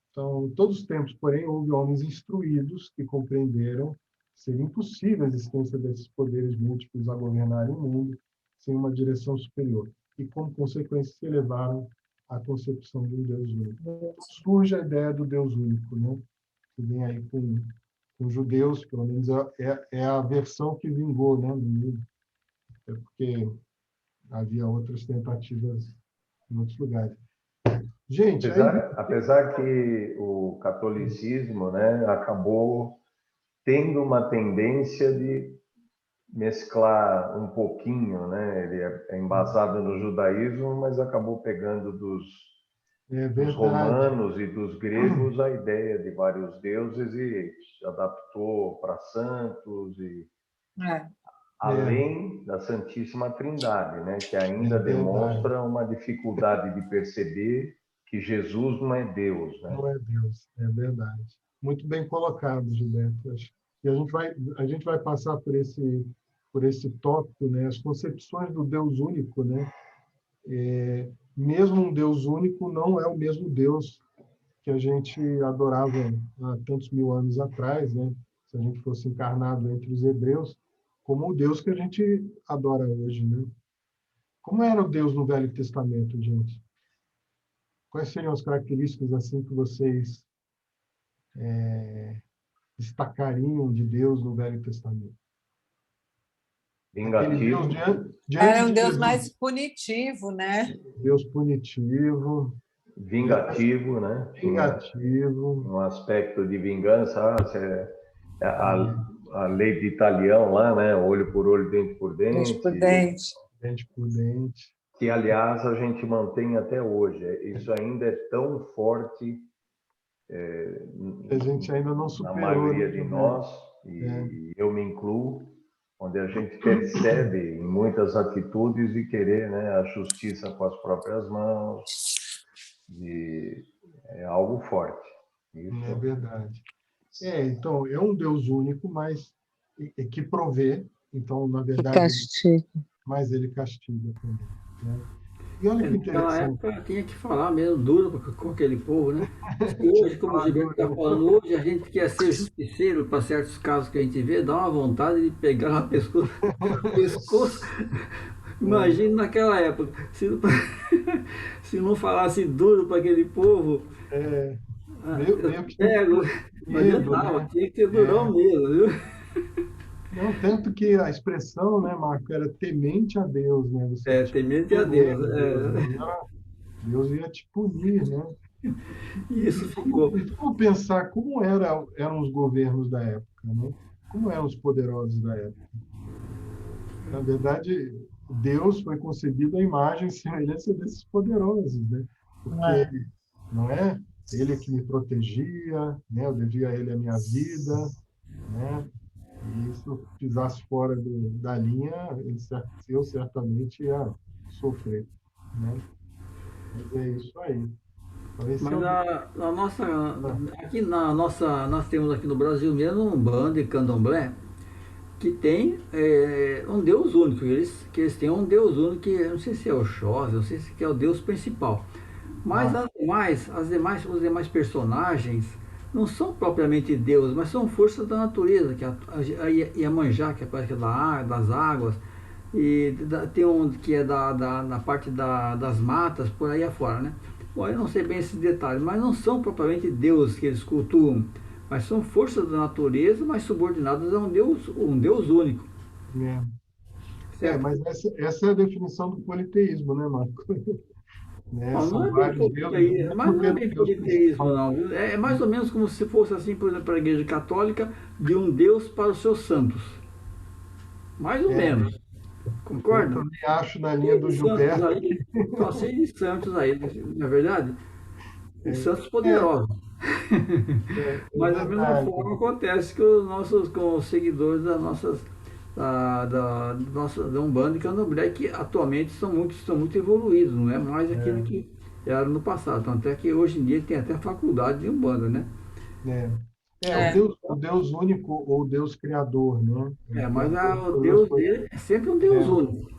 Então, em todos os tempos, porém, houve homens instruídos que compreenderam ser impossível a existência desses poderes múltiplos a governarem o mundo sem uma direção superior. E, como consequência, se elevaram à concepção de um Deus único. Surge a ideia do Deus único, né? Que vem aí com judeus, pelo menos é a versão que vingou, né, no mundo. É porque havia outras tentativas em outros lugares. Gente, apesar que o catolicismo, né, acabou tendo uma tendência de mesclar um pouquinho, né? Ele é embasado no judaísmo, mas acabou pegando dos romanos e dos gregos a ideia de vários deuses e adaptou para santos e além da Santíssima Trindade, né? Que ainda demonstra uma dificuldade de perceber que Jesus não é Deus, né? Não é Deus, é verdade. Muito bem colocado, Gilberto. E a gente vai passar por esse tópico, né? As concepções do Deus único, né? Mesmo um Deus único não é o mesmo Deus que a gente adorava há tantos mil anos atrás, né? Se a gente fosse encarnado entre os hebreus, como o Deus que a gente adora hoje, né? Como era o Deus no Velho Testamento, gente? Quais seriam as características assim que vocês destacariam de Deus no Velho Testamento? Vingativo. Era um Deus mais punitivo, né? Deus punitivo. Vingativo, né? Vingativo. Um aspecto de vingança. A lei de Italião lá, né? Olho por olho, dente por dente. Dente por dente. Dente por dente. Que, aliás, a gente mantém até hoje. Isso ainda é tão forte a gente ainda não superou, na maioria de nós, e eu me incluo, onde a gente percebe em muitas atitudes de querer, né, a justiça com as próprias mãos, é algo forte. Isso. É verdade. Então, é um Deus único, mas que provê, então, na verdade, castiga. Mas ele castiga também, né? E olha que Naquela interessante. época tinha que falar mesmo duro com aquele povo, né? Hoje, como o Gilberto está falando, hoje a gente quer ser justiceiro para certos casos que a gente vê, dá uma vontade de pegar na pescoço. Pescoço. Imagina naquela época, se não, se não falasse duro para aquele povo, Meio que pego, não medo, adiantava, né? tinha que ser durão mesmo, viu? Não, tanto que a expressão, né, Marco, era temente a Deus, né? Você tinha que Temente a temer Deus. a Deus, Deus ia te punir, né? Isso ficou. E vamos pensar como eram os governos da época, né? Como eram os poderosos da época. Na verdade, Deus foi concebido à imagem e semelhança desses poderosos, né? Porque, não é? Ele é que me protegia, né? Eu devia a ele a minha vida, né? E se eu pisasse fora da linha, eu certamente ia sofrer, né? Mas é isso aí. Então, esse é Mas o... a nossa, aqui na nossa, nós temos aqui no Brasil mesmo um bando de candomblé que tem um Deus único. Que eles têm um Deus único que eu não sei se é o Xós, eu não sei se é o Deus principal. Mas os demais personagens não são propriamente deuses, mas são forças da natureza, que a Iemanjá, que é a parte das águas, e tem um que é na parte das matas, por aí afora, né? Bom, eu não sei bem esses detalhes, mas não são propriamente deuses que eles cultuam, mas são forças da natureza, mas subordinadas a um Deus único. Mas essa é a definição do politeísmo, né, Marco? Né? Não, não São é bem vários deuses, mas não é tendo bem Deus politeísmo, principal. não. É mais ou menos como se fosse assim, por exemplo, para a Igreja Católica, de um Deus para os seus santos. Mais ou menos. Eu Concorda? também acho na linha do Santos Gilberto. aí, só sei de santos aí, não é verdade? E santos É poderosos. Mas da mesma verdade. forma acontece com os seguidores da Umbanda e Candomblé, que atualmente estão muito evoluídos, não é mais aquilo que era no passado. Tanto é que hoje em dia tem até faculdade de Umbanda, né? O Deus único ou o Deus criador, né? Mas o Deus dele é sempre um Deus único.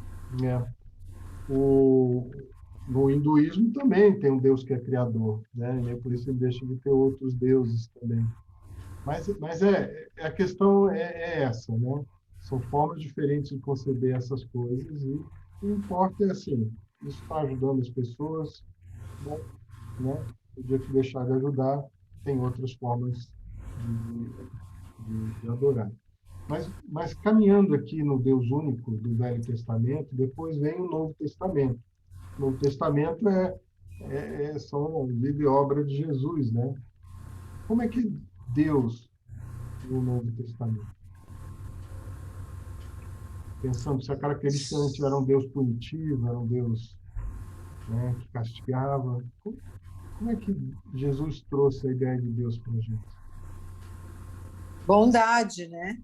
No hinduísmo também tem um Deus que é criador, né? E por isso ele deixa de ter outros deuses também. Mas a questão é essa, né? São formas diferentes de conceber essas coisas e o que importa é assim, isso está ajudando as pessoas, né? O dia que deixar de ajudar, tem outras formas de adorar. Mas caminhando aqui no Deus único do Velho Testamento, depois vem o Novo Testamento. O Novo Testamento são vida e obra de Jesus, né? Como é que Deus no Novo Testamento? Pensando se a característica antes era um Deus punitivo, era um Deus, né, que castigava. Como é que Jesus trouxe a ideia de Deus para a gente? Bondade, né?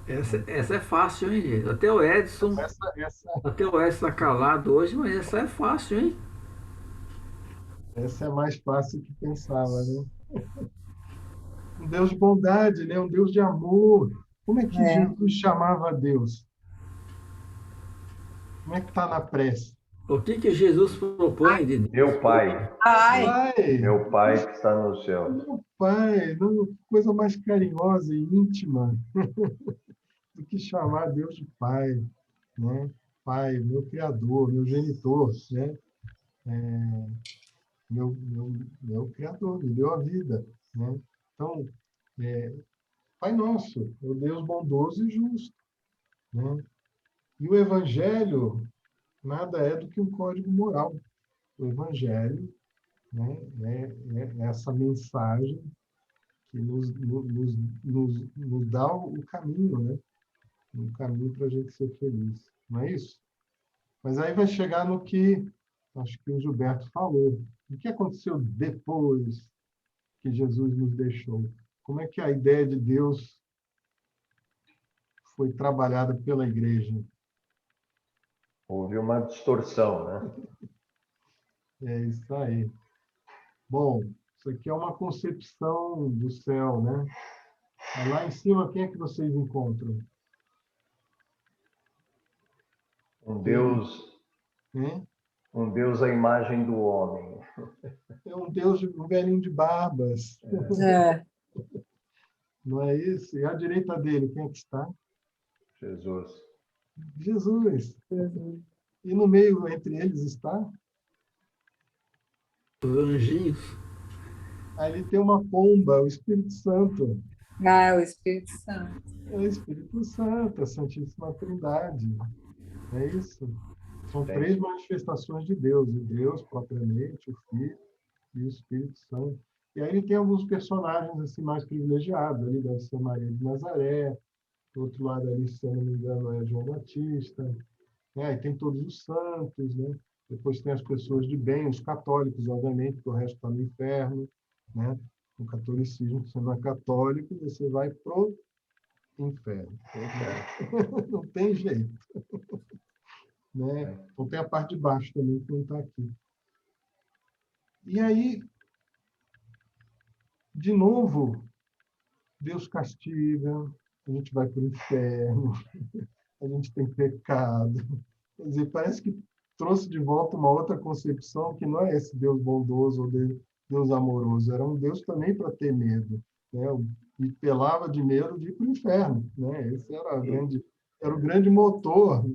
Essa é fácil, hein, gente? Até o Edson está calado hoje, mas essa é fácil, hein? Essa é mais fácil que pensava, né? Um Deus de bondade, né? Um Deus de amor. Como é que Jesus chamava a Deus? Como é que está na prece? O que Jesus propõe de Deus? Meu Pai. Ai. Meu Pai que está no céu. Meu Pai, não, coisa mais carinhosa e íntima do que chamar Deus de Pai, né? Pai, meu Criador, meu genitor, né? Meu Criador, me deu a vida, né? Então, Pai Nosso, é o Deus bondoso e justo, né? E o Evangelho nada é do que um código moral. O Evangelho, né, é essa mensagem que nos dá o caminho, né? Um caminho para a gente ser feliz. Não é isso? Mas aí vai chegar no que acho que o Gilberto falou. O que aconteceu depois que Jesus nos deixou? Como é que a ideia de Deus foi trabalhada pela igreja? Houve uma distorção, né? É isso aí. Bom, isso aqui é uma concepção do céu, né? Lá em cima, quem é que vocês encontram? Um Deus Um Deus à imagem do homem. É um Deus, um velhinho de barbas. É. Não é isso? E à direita dele, quem é que está? Jesus. Jesus. E no meio, entre eles, está? Os anjinhos. Ali tem uma pomba, o Espírito Santo. Ah, o Espírito Santo. É o Espírito Santo, a Santíssima Trindade. É isso? São três manifestações de Deus. O Deus, propriamente, o Filho e o Espírito Santo. E aí ele tem alguns personagens assim, mais privilegiados. Ali deve ser Maria de Nazaré. Do outro lado ali, se eu não me engano, é João Batista. Né? Aí tem todos os santos. Né? Depois tem as pessoas de bem, os católicos, obviamente, porque o resto está no inferno. Né? No catolicismo, se você não é católico, você vai pro inferno. Não tem jeito. Né? Então tem a parte de baixo também que não está aqui. E aí, de novo, Deus castiga, a gente vai para o inferno, a gente tem pecado. Quer dizer, parece que trouxe de volta uma outra concepção que não é esse Deus bondoso ou Deus amoroso, era um Deus também para ter medo. Né? E pelava de medo de ir para o inferno. Né? Esse era o grande motor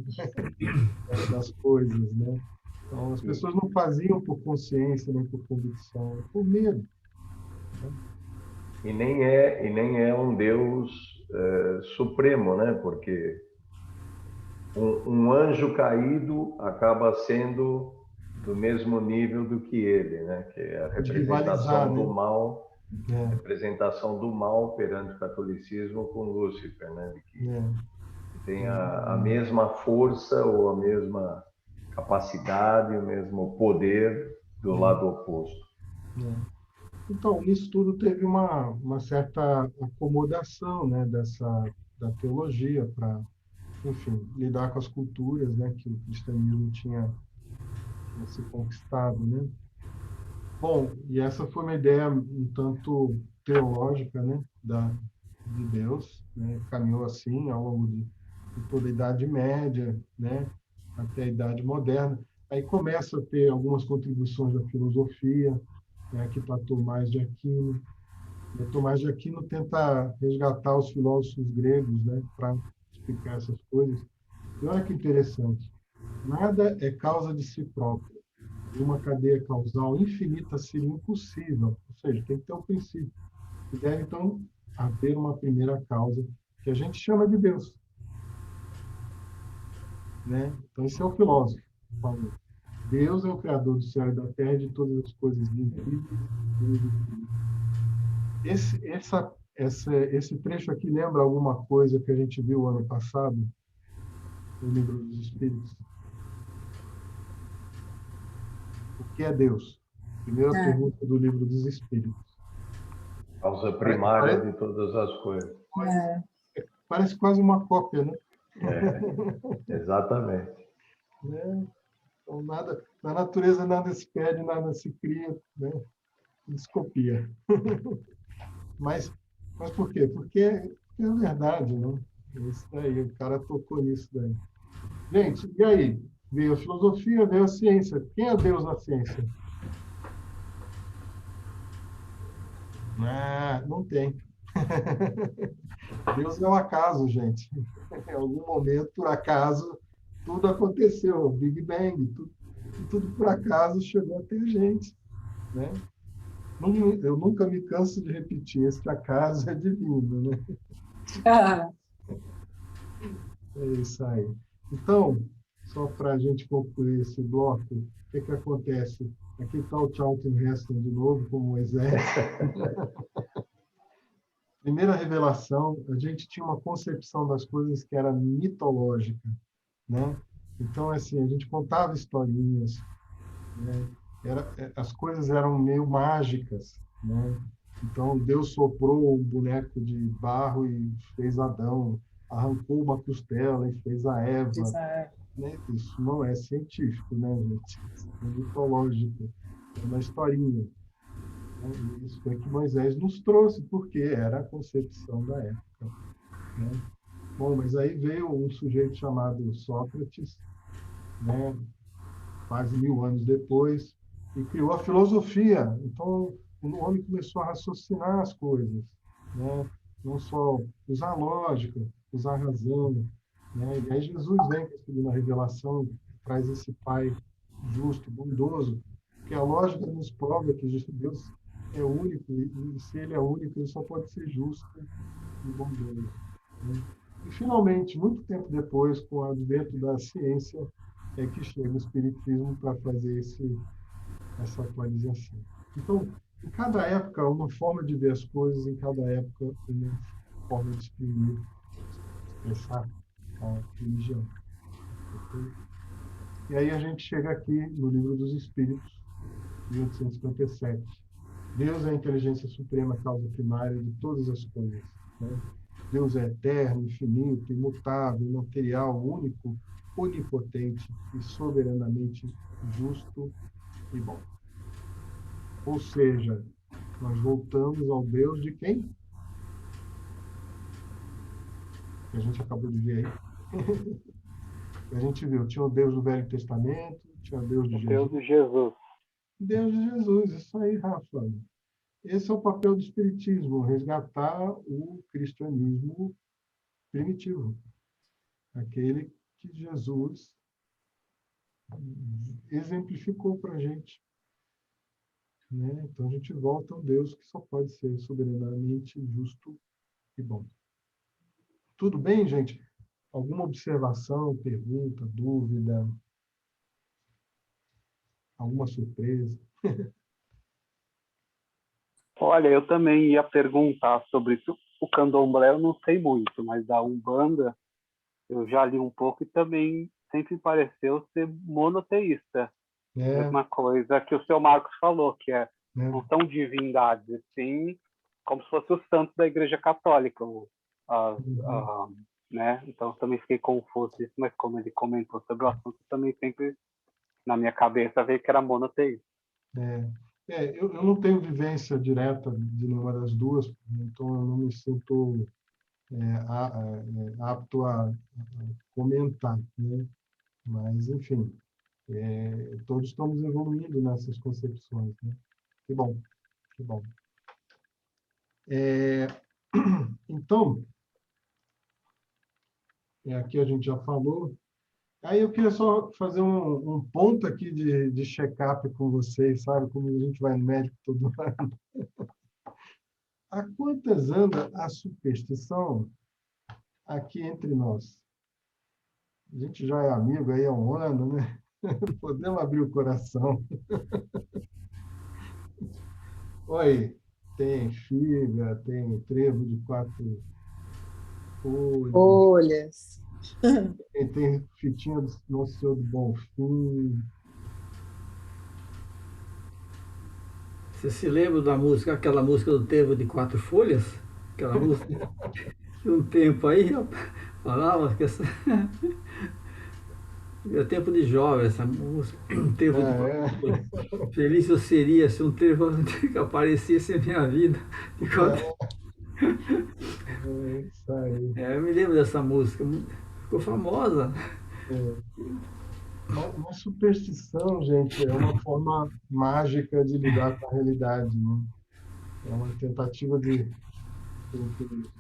das coisas. Né? Então, as pessoas não faziam por consciência, nem por convicção, por medo. Né? E nem é um Deus supremo, né? Porque um anjo caído acaba sendo do mesmo nível do que ele, né? Que é a representação do mal, representação do mal perante o catolicismo com Lúcifer, né? Que tem a mesma força ou a mesma capacidade, o mesmo poder do lado oposto. Então, nisso tudo teve uma certa acomodação, né, da teologia para, enfim, lidar com as culturas, né, que o cristianismo tinha se conquistado, né? Bom, e essa foi uma ideia um tanto teológica, né, de Deus, né? Caminhou assim ao longo de toda a Idade Média, né, até a Idade Moderna. Aí começa a ter algumas contribuições da filosofia, né, aqui para Tomás de Aquino. E Tomás de Aquino tenta resgatar os filósofos gregos, né, para explicar essas coisas. E olha que interessante. Nada é causa de si próprio. E uma cadeia causal infinita seria impossível. Ou seja, tem que ter um princípio. E deve, então, haver uma primeira causa, que a gente chama de Deus. Né? Então, esse é o filósofo. Deus é o criador do céu e da terra e de todas as coisas visíveis e invisíveis. Esse trecho aqui lembra alguma coisa que a gente viu ano passado no Livro dos Espíritos? O que é Deus? Primeira pergunta do Livro dos Espíritos. Causa primária de todas as coisas. Parece quase uma cópia, né? Exatamente. Né? Então, nada, na natureza nada se perde, nada se cria, né? Se copia. Mas por quê? Porque é verdade, né? Isso daí, o cara tocou nisso daí. Gente, e aí? Veio a filosofia, veio a ciência. Quem é Deus na ciência? Não tem. Deus é um acaso, gente. Em algum momento, por acaso, tudo aconteceu. Big Bang, tudo por acaso chegou até a gente. Né? Eu nunca me canso de repetir, esse acaso é divino. Né? É isso aí. Então, só para a gente concluir esse bloco, o que acontece? Aqui está o Charlton Heston de novo, com Moisés. Primeira revelação, a gente tinha uma concepção das coisas que era mitológica, né? Então, assim, a gente contava historinhas, né? As coisas eram meio mágicas, né? Então, Deus soprou um boneco de barro e fez Adão, arrancou uma costela e fez a Eva. Né? Isso não é científico, né, gente? Isso é mitológico, é uma historinha. Isso foi que Moisés nos trouxe, porque era a concepção da época. Né? Bom, mas aí veio um sujeito chamado Sócrates, né? quase 1000 anos depois, e criou a filosofia. Então, o homem começou a raciocinar as coisas, né? Não só usar lógica, usar razão, né? E aí Jesus vem com a revelação, traz esse Pai justo, bondoso, porque a lógica nos prova que Deus é único, e se ele é único, ele só pode ser justo e bondoso, né? E, finalmente, muito tempo depois, com o advento da ciência, é que chega o Espiritismo para fazer essa atualização. Então, em cada época, uma forma de ver as coisas, em cada época, uma forma de expressar a religião. Okay? E aí a gente chega aqui no Livro dos Espíritos, 1857. Deus é a inteligência suprema, causa primária de todas as coisas, né? Deus é eterno, infinito, imutável, imaterial, único, onipotente e soberanamente justo e bom. Ou seja, nós voltamos ao Deus de quem? Que a gente acabou de ver aí. A gente viu, tinha o Deus do Velho Testamento, tinha o Deus de Jesus. Deus de Jesus. Deus de Jesus, isso aí, Rafa. Esse é o papel do Espiritismo, resgatar o cristianismo primitivo. Aquele que Jesus exemplificou para a gente. Né? Então, a gente volta a um Deus que só pode ser soberanamente justo e bom. Tudo bem, gente? Alguma observação, pergunta, dúvida? Alguma surpresa? Olha, eu também ia perguntar sobre isso. O candomblé eu não sei muito, mas da Umbanda eu já li um pouco e também sempre pareceu ser monoteísta. Mesma coisa que o seu Marcos falou, que não são divindades, sim, como se fosse os santos da Igreja Católica, né? Então também fiquei confuso isso, mas como ele comentou sobre o assunto, também sempre na minha cabeça veio que era monoteísta. Eu não tenho vivência direta de nenhuma das duas, então eu não me sinto apto a comentar, né? Mas, enfim, todos estamos evoluindo nessas concepções, né? Que bom, que bom. Então, aqui a gente já falou. Aí eu queria só fazer um ponto aqui de check-up com vocês, sabe? Como a gente vai no médico todo ano. Há quantas anda a superstição aqui entre nós? A gente já é amigo aí há um ano, né? Podemos abrir o coração. Oi, tem figa, tem trevo de 4 folhas. Tem fitinha do Nosso Senhor do Bonfim. Você se lembra da música, aquela música do Trevo de 4 folhas? Aquela música de um tempo aí, eu falava que essa... É tempo de jovem essa música, um trevo de 4 folhas. Feliz eu seria se um trevo que aparecesse em minha vida. Isso aí. Eu me lembro dessa música, ficou famosa. Uma superstição, gente, é uma forma mágica de lidar com a realidade, né? É uma tentativa de,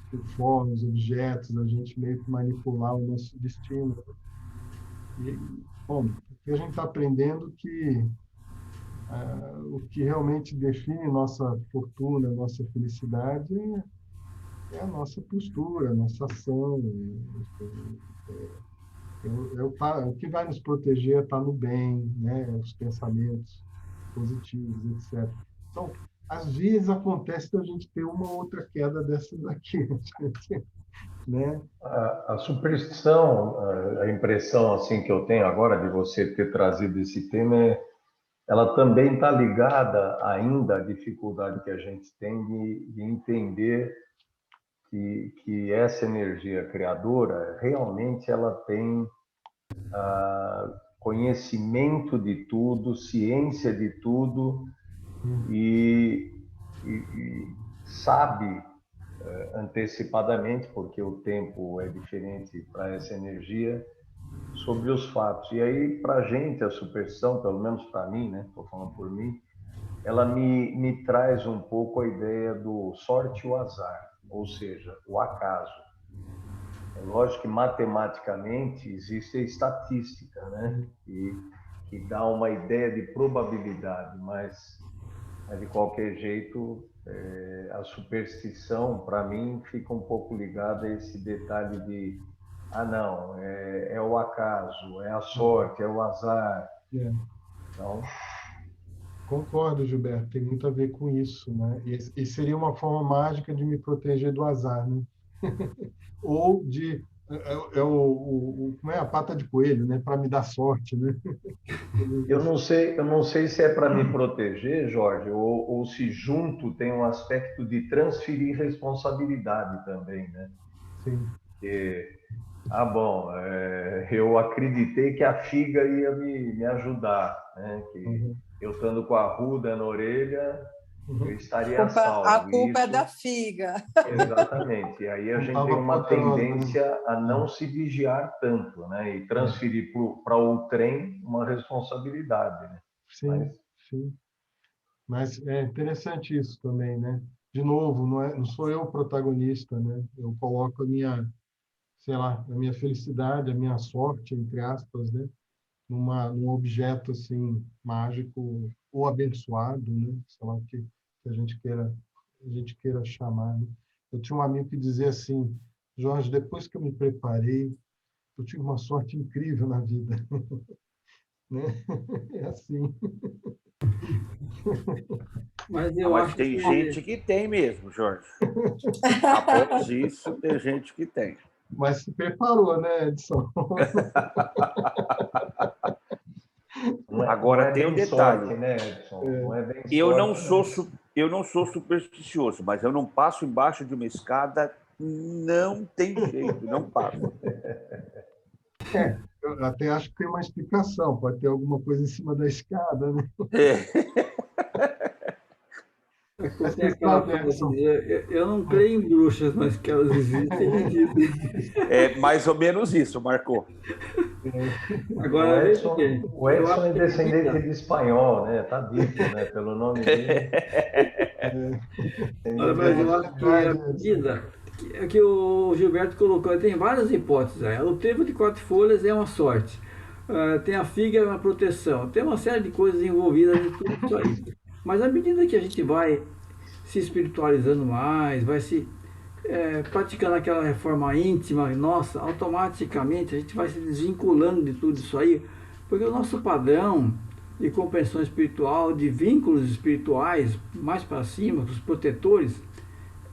por formas, objetos, a gente meio que manipular o nosso destino. E, bom, a gente está aprendendo que o que realmente define nossa fortuna, nossa felicidade é a nossa postura, a nossa ação. O que vai nos proteger está no bem, né? Os pensamentos positivos, etc. Então, às vezes acontece da gente ter uma ou outra queda dessas aqui, né? A superstição, a impressão assim que eu tenho agora de você ter trazido esse tema ela também está ligada ainda à dificuldade que a gente tem de entender que essa energia criadora realmente ela tem conhecimento de tudo, ciência de tudo e sabe antecipadamente, porque o tempo é diferente para essa energia, sobre os fatos. E aí, para a gente, a superstição, pelo menos para mim, né? Estou falando por mim, ela me traz um pouco a ideia do sorte e o azar, ou seja, o acaso. É lógico que matematicamente existe a estatística, né? Que dá uma ideia de probabilidade, mas de qualquer jeito, a superstição, para mim, fica um pouco ligada a esse detalhe de não, é o acaso, é a sorte, é o azar. Então, concordo, Gilberto, tem muito a ver com isso, né? E seria uma forma mágica de me proteger do azar, né? Ou de como é a pata de coelho, né? Para me dar sorte, né? eu não sei se é para me proteger, Jorge, ou se junto tem um aspecto de transferir responsabilidade também, né? Sim. Bom, eu acreditei que a figa ia me ajudar, né? Que eu estando com a arruda na orelha, eu estaria salvo. A culpa é da figa. Exatamente. E aí a gente tem uma tendência a não se vigiar tanto, né? E transferir para o trem uma responsabilidade, né? Sim. Mas é interessante isso também, né? De novo, não sou eu o protagonista, né? Eu coloco sei lá, a minha felicidade, a minha sorte, entre aspas, né? Num objeto assim mágico ou abençoado, né? Sei lá o que a gente queira chamar, né? Eu tinha um amigo que dizia assim: Jorge, depois que eu me preparei, eu tive uma sorte incrível na vida, né? É assim. Mas tem gente que tem mesmo, Jorge. Após isso, tem gente que tem. Mas se preparou, né, Edson? Agora tem um detalhe. Sorte, né, Edson? Não é bem eu não sou supersticioso, mas eu não passo embaixo de uma escada, não tem jeito, não passo. Eu até acho que tem uma explicação, pode ter alguma coisa em cima da escada, né? Tem aquela frase, eu não creio em bruxas, mas que elas existem, existem. É mais ou menos isso, Marco. Agora, o Edson é descendente de espanhol, né? Tá dito, né? Pelo nome dele. Mas eu acho que a medida que o Gilberto colocou, tem várias hipóteses. O trevo de 4 folhas é uma sorte. Tem a figa, é uma proteção. Tem uma série de coisas envolvidas em tudo isso aí. Mas à medida que a gente vai se espiritualizando mais, vai se praticando aquela reforma íntima nossa, automaticamente a gente vai se desvinculando de tudo isso aí, porque o nosso padrão de compreensão espiritual, de vínculos espirituais mais para cima, os protetores,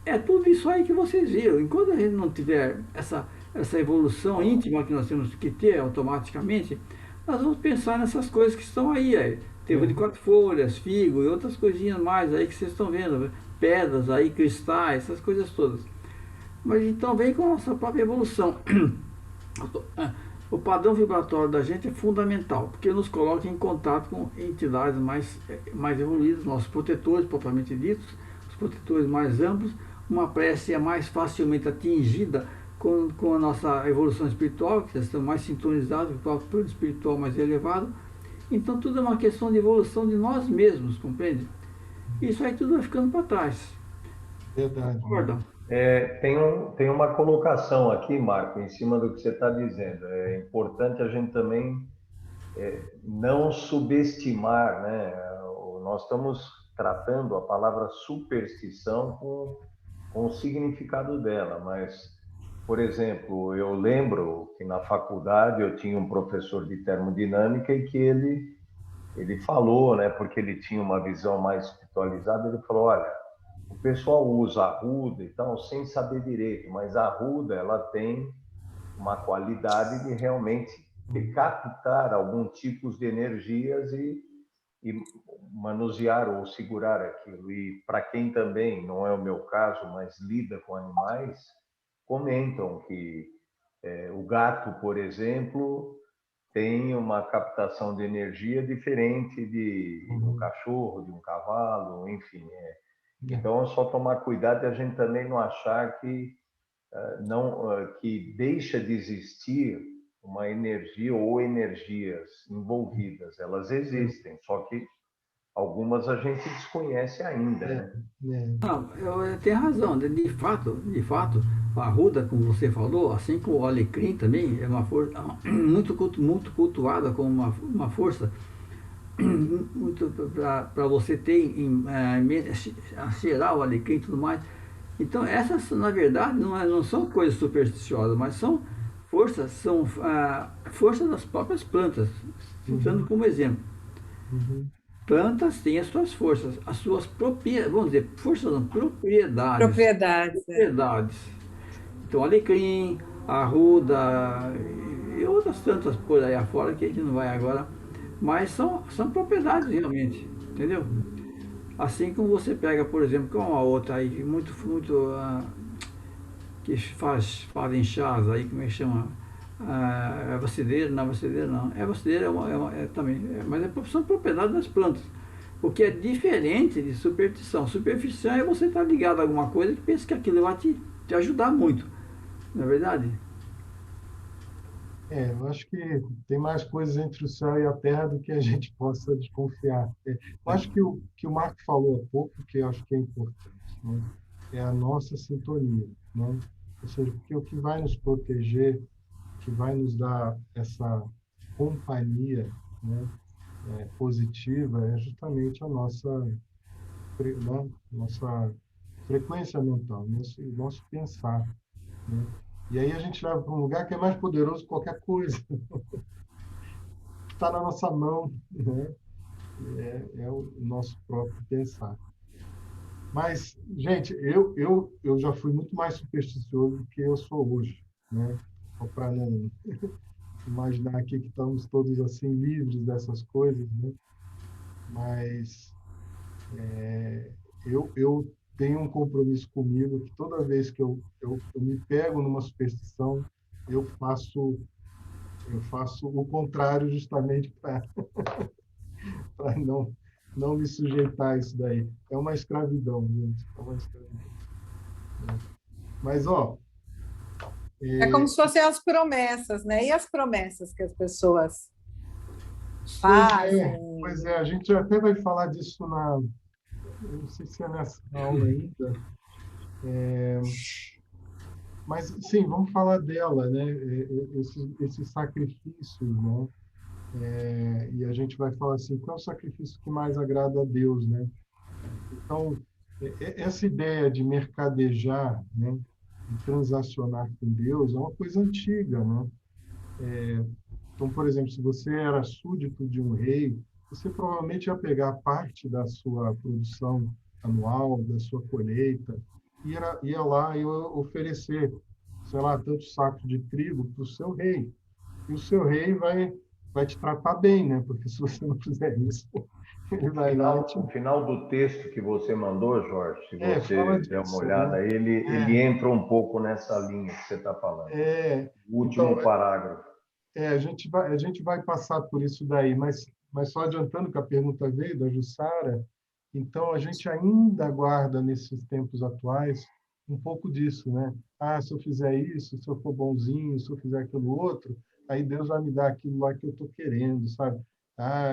é tudo isso aí que vocês viram. Enquanto a gente não tiver essa evolução íntima que nós temos que ter automaticamente, nós vamos pensar nessas coisas que estão aí. Trevo de 4 folhas, figo e outras coisinhas mais aí que vocês estão vendo, pedras aí, cristais, essas coisas todas. Mas então vem com a nossa própria evolução. O padrão vibratório da gente é fundamental, porque nos coloca em contato com entidades mais evoluídas, nossos protetores propriamente ditos, os protetores mais amplos. Uma prece é mais facilmente atingida com a nossa evolução espiritual, que estamos mais sintonizados com o plano espiritual mais elevado. Então tudo é uma questão de evolução de nós mesmos, compreende? Isso aí tudo vai ficando para trás. Verdade. Concorda? Tem uma colocação aqui, Marco, em cima do que você está dizendo. É importante a gente também não subestimar, né? Nós estamos tratando a palavra superstição com o significado dela, mas, por exemplo, eu lembro que na faculdade eu tinha um professor de termodinâmica e que ele falou, né? Porque ele tinha uma visão mais espiritualizada, ele falou: olha, o pessoal usa arruda e tal sem saber direito, mas a arruda ela tem uma qualidade de realmente captar algum tipos de energias e manusear ou segurar aquilo. E para quem também, não é o meu caso, mas lida com animais, comentam que o gato, por exemplo, tem uma captação de energia diferente de um cachorro, de um cavalo, enfim. Então, é só tomar cuidado e a gente também não achar que deixa de existir uma energia ou energias envolvidas. Elas existem, só que algumas a gente desconhece ainda, né? Não, eu tenho razão. De fato, a arruda, como você falou, assim como o alecrim também, é uma força muito cultuada como uma força muito para você ter cheirar o alecrim e tudo mais. Então, essas, na verdade, não são coisas supersticiosas, mas são forças das próprias plantas. Citando como exemplo. Plantas têm as suas forças, as suas propriedades, vamos dizer, forças não, propriedades. Propriedades. Então, alecrim, arruda e outras tantas por aí afora que a gente não vai agora, mas são propriedades realmente, entendeu? Assim como você pega, por exemplo, com a outra aí, que fazem chás aí, como é que chama? Erva cidreira, não, erva cidreira também, mas são propriedades das plantas, o que é diferente de superstição. Superstição é você estar ligado a alguma coisa que pensa que aquilo vai te ajudar muito, não é verdade? Eu acho que tem mais coisas entre o céu e a terra do que a gente possa desconfiar. Eu acho que o Marco falou há pouco, que eu acho que é importante, né? É a nossa sintonia, né? Ou seja, porque o que vai nos proteger, que vai nos dar essa companhia, né, positiva, é justamente a nossa frequência mental, nosso pensar, né? E aí a gente leva para um lugar que é mais poderoso que qualquer coisa. Está na nossa mão, né? É o nosso próprio pensar. Mas, gente, eu já fui muito mais supersticioso do que eu sou hoje, né? Só para não imaginar aqui que estamos todos assim livres dessas coisas, né? Mas eu tenho um compromisso comigo que toda vez que eu me pego numa superstição, eu faço o contrário justamente para não me sujeitar a isso daí. É uma escravidão, gente. É uma escravidão. Mas, é como se fossem as promessas, né? E as promessas que as pessoas fazem? Pois é, a gente até vai falar disso eu não sei se é nessa aula ainda, mas, sim, vamos falar dela, né? Esses sacrifícios, né? E a gente vai falar assim, qual é o sacrifício que mais agrada a Deus, né? Então, essa ideia de mercadejar, né? De transacionar com Deus é uma coisa antiga, né? Então, por exemplo, se você era súdito de um rei, você provavelmente ia pegar parte da sua produção anual, da sua colheita, e ia lá e oferecer, sei lá, tantos sacos de trigo para o seu rei. E o seu rei vai te tratar bem, né? Porque se você não fizer isso, ele vai lá. No final do texto que você mandou, Jorge, se você der uma olhada, né? ele entra um pouco nessa linha que você está falando. O último parágrafo. A gente vai passar por isso daí, mas só adiantando que a pergunta veio da Jussara, então a gente ainda guarda nesses tempos atuais um pouco disso, né? Se eu fizer isso, se eu for bonzinho, se eu fizer aquilo outro, aí Deus vai me dar aquilo lá que eu estou querendo, sabe?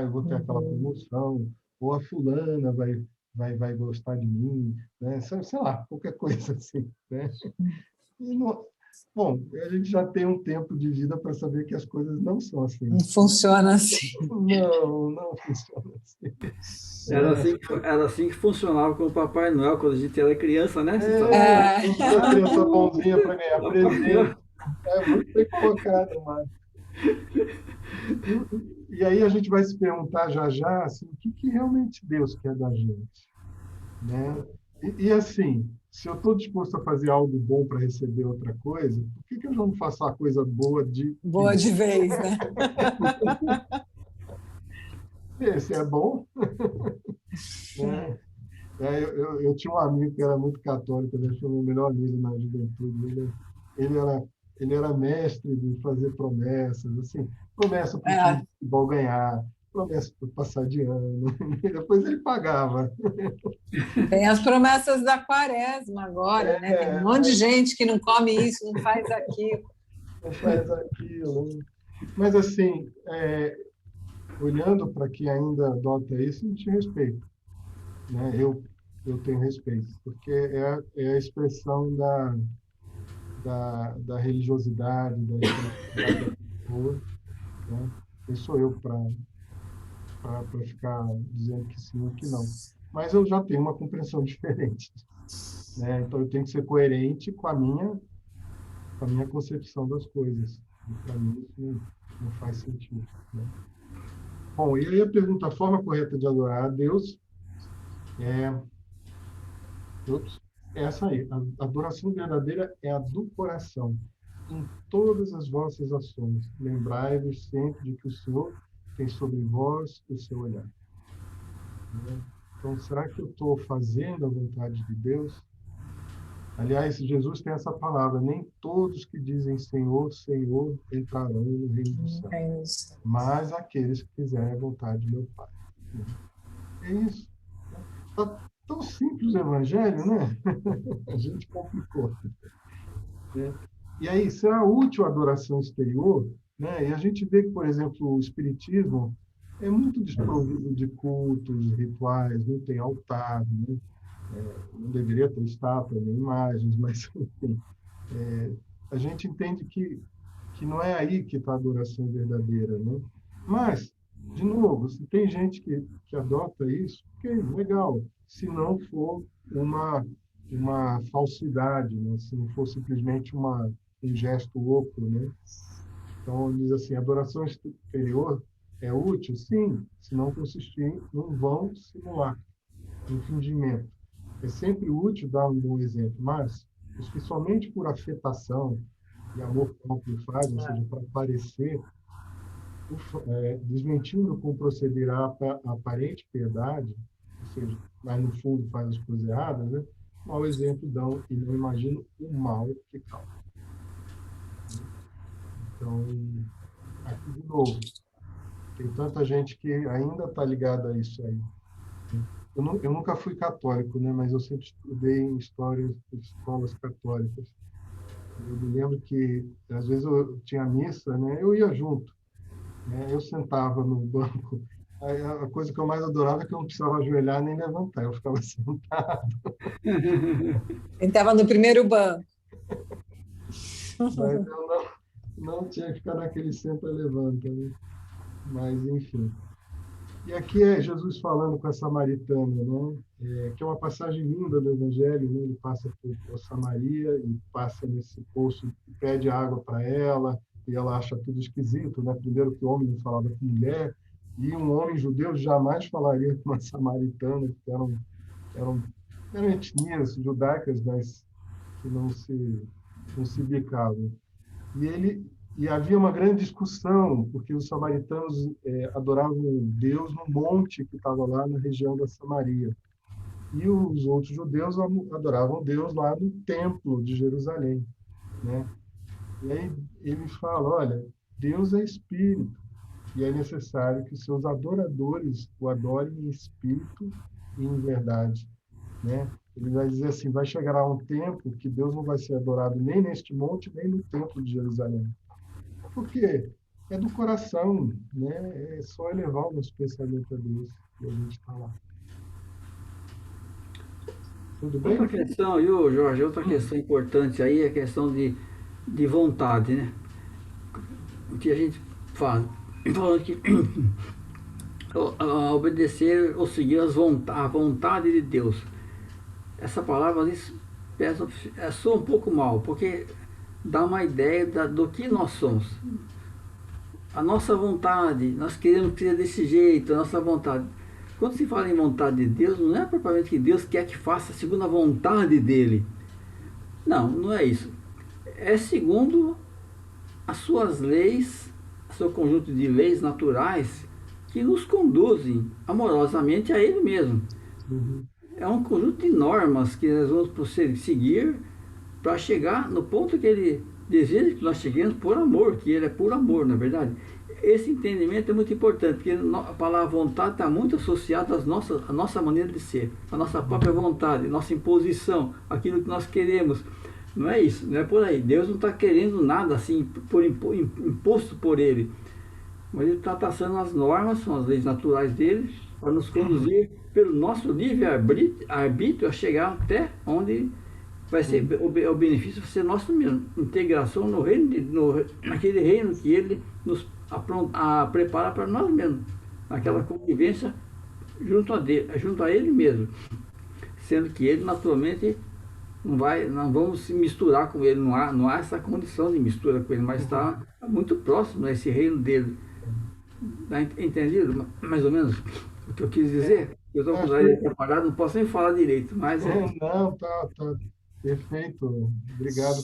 Eu vou ter aquela promoção, ou a fulana vai gostar de mim, né? Sei lá, qualquer coisa assim, né? Bom, a gente já tem um tempo de vida para saber que as coisas não são assim. Não funciona assim. Não funciona assim. Era assim que funcionava com o Papai Noel quando a gente era criança, né? A criança bonzinha para ganhar presente. Muito bem colocado, Marcos. E aí a gente vai se perguntar já assim, o que realmente Deus quer da gente, né? E assim, se eu estou disposto a fazer algo bom para receber outra coisa, por que eu não faço a coisa boa de vez, né? Esse é bom. Eu tinha um amigo que era muito católico, ele foi o meu melhor amigo na juventude. Ele era mestre de fazer promessas, assim, promessa para o time de futebol ganhar, promessa para passar de ano. Depois ele pagava. Tem as promessas da quaresma agora, né? Tem um monte de gente que não come isso, não faz aquilo. Não faz aquilo. Mas, assim, olhando para quem ainda adota isso, a gente respeita. Né? Eu tenho respeito, porque é a expressão da religiosidade, da espiritualidade da pessoa. Né? Quem sou eu para ficar dizendo que sim ou que não? Mas eu já tenho uma compreensão diferente. Né? Então, eu tenho que ser coerente com a minha concepção das coisas. Para mim, isso não faz sentido. Né? Bom, e aí a pergunta, a forma correta de adorar a Deus é essa aí. A adoração verdadeira é a do coração, em todas as vossas ações. Lembrai-vos sempre de que o Senhor tem sobre vós o seu olhar. Né? Então, será que eu estou fazendo a vontade de Deus? Aliás, Jesus tem essa palavra: nem todos que dizem Senhor, Senhor entrarão no reino do céu, mas aqueles que fizerem a vontade de meu Pai. É isso. Está tão simples o Evangelho, né? A gente complicou. Né? E aí, será útil a adoração exterior? Né? E a gente vê que, por exemplo, o Espiritismo é muito desprovido de cultos, rituais, não tem altar, né? Não deveria ter estátua nem imagens, mas enfim, a gente entende que não é aí que está a adoração verdadeira, né? Mas, de novo, se tem gente que adota isso, ok, legal. Se não for uma falsidade, né? Se não for simplesmente um gesto oco, né? Então, diz assim, a adoração exterior é útil? Sim, se não consistir num vão simular, num fingimento. É sempre útil dar um bom exemplo, mas os que somente por afetação e amor próprio fazem, ou seja, para parecer, desmentindo com proceder a aparente piedade, ou seja, mas no fundo faz as coisas erradas, né? Mau exemplo dão e não imaginam o mal que causa. Então, aqui de novo, tem tanta gente que ainda está ligada a isso aí. Eu nunca fui católico, né? Mas eu sempre estudei em escolas católicas. Eu me lembro que, às vezes, eu tinha missa, né? Eu ia junto. Né? Eu sentava no banco. Aí, a coisa que eu mais adorava é que eu não precisava ajoelhar nem levantar. Eu ficava sentado. Estava no primeiro banco. Mas eu não tinha que ficar naquele senta-levanta, né? Mas, enfim. E aqui é Jesus falando com a samaritana, né? Que é uma passagem linda do Evangelho, né? Ele passa por Samaria e passa nesse poço e pede água para ela, e ela acha tudo esquisito, né? Primeiro que o homem não falava com mulher, e um homem judeu jamais falaria com uma samaritana, que eram etnias judaicas, mas que não se bicavam. E havia uma grande discussão, porque os samaritanos adoravam Deus no monte que estava lá na região da Samaria. E os outros judeus adoravam Deus lá no templo de Jerusalém. Né? E aí ele fala, olha, Deus é espírito, e é necessário que seus adoradores o adorem em espírito e em verdade. Né? Ele vai dizer assim, vai chegar um tempo que Deus não vai ser adorado nem neste monte, nem no templo de Jerusalém. Porque é do coração, né? É só elevar o nosso pensamento a Deus e a gente está lá. Tudo bem? Outra questão, Jorge, outra questão importante aí é a questão de vontade, né? O que a gente fala que obedecer ou seguir a vontade de Deus. Essa palavra soa um pouco mal, porque dá uma ideia do que nós somos. A nossa vontade, nós queremos que seja desse jeito, a nossa vontade. Quando se fala em vontade de Deus, não é propriamente que Deus quer que faça segundo a vontade dele. Não, não é isso. É segundo as suas leis, seu conjunto de leis naturais que nos conduzem amorosamente a ele mesmo. É um conjunto de normas que nós vamos seguir para chegar no ponto que ele deseja que nós cheguemos por amor, que ele é por amor, na verdade. Esse entendimento é muito importante, porque a palavra vontade está muito associada à nossa maneira de ser, à nossa própria vontade, à nossa imposição, aquilo que nós queremos. Não é isso, não é por aí. Deus não está querendo nada assim, imposto por Ele. Mas Ele está traçando as normas, são as leis naturais dele, para nos conduzir pelo nosso livre-arbítrio a chegar até onde vai ser o benefício, vai ser nosso mesmo. Integração no reino, naquele reino que Ele nos prepara para nós mesmos. Naquela convivência junto a Ele mesmo. Sendo que Ele, naturalmente, não vamos se misturar com Ele, não há essa condição de mistura com Ele, mas está muito próximo a esse reino dele. Está entendido? Mais ou menos o que eu quis dizer? Eu estou com o nariz atrapalhado, não posso nem falar direito, mas... Não, tá perfeito. Obrigado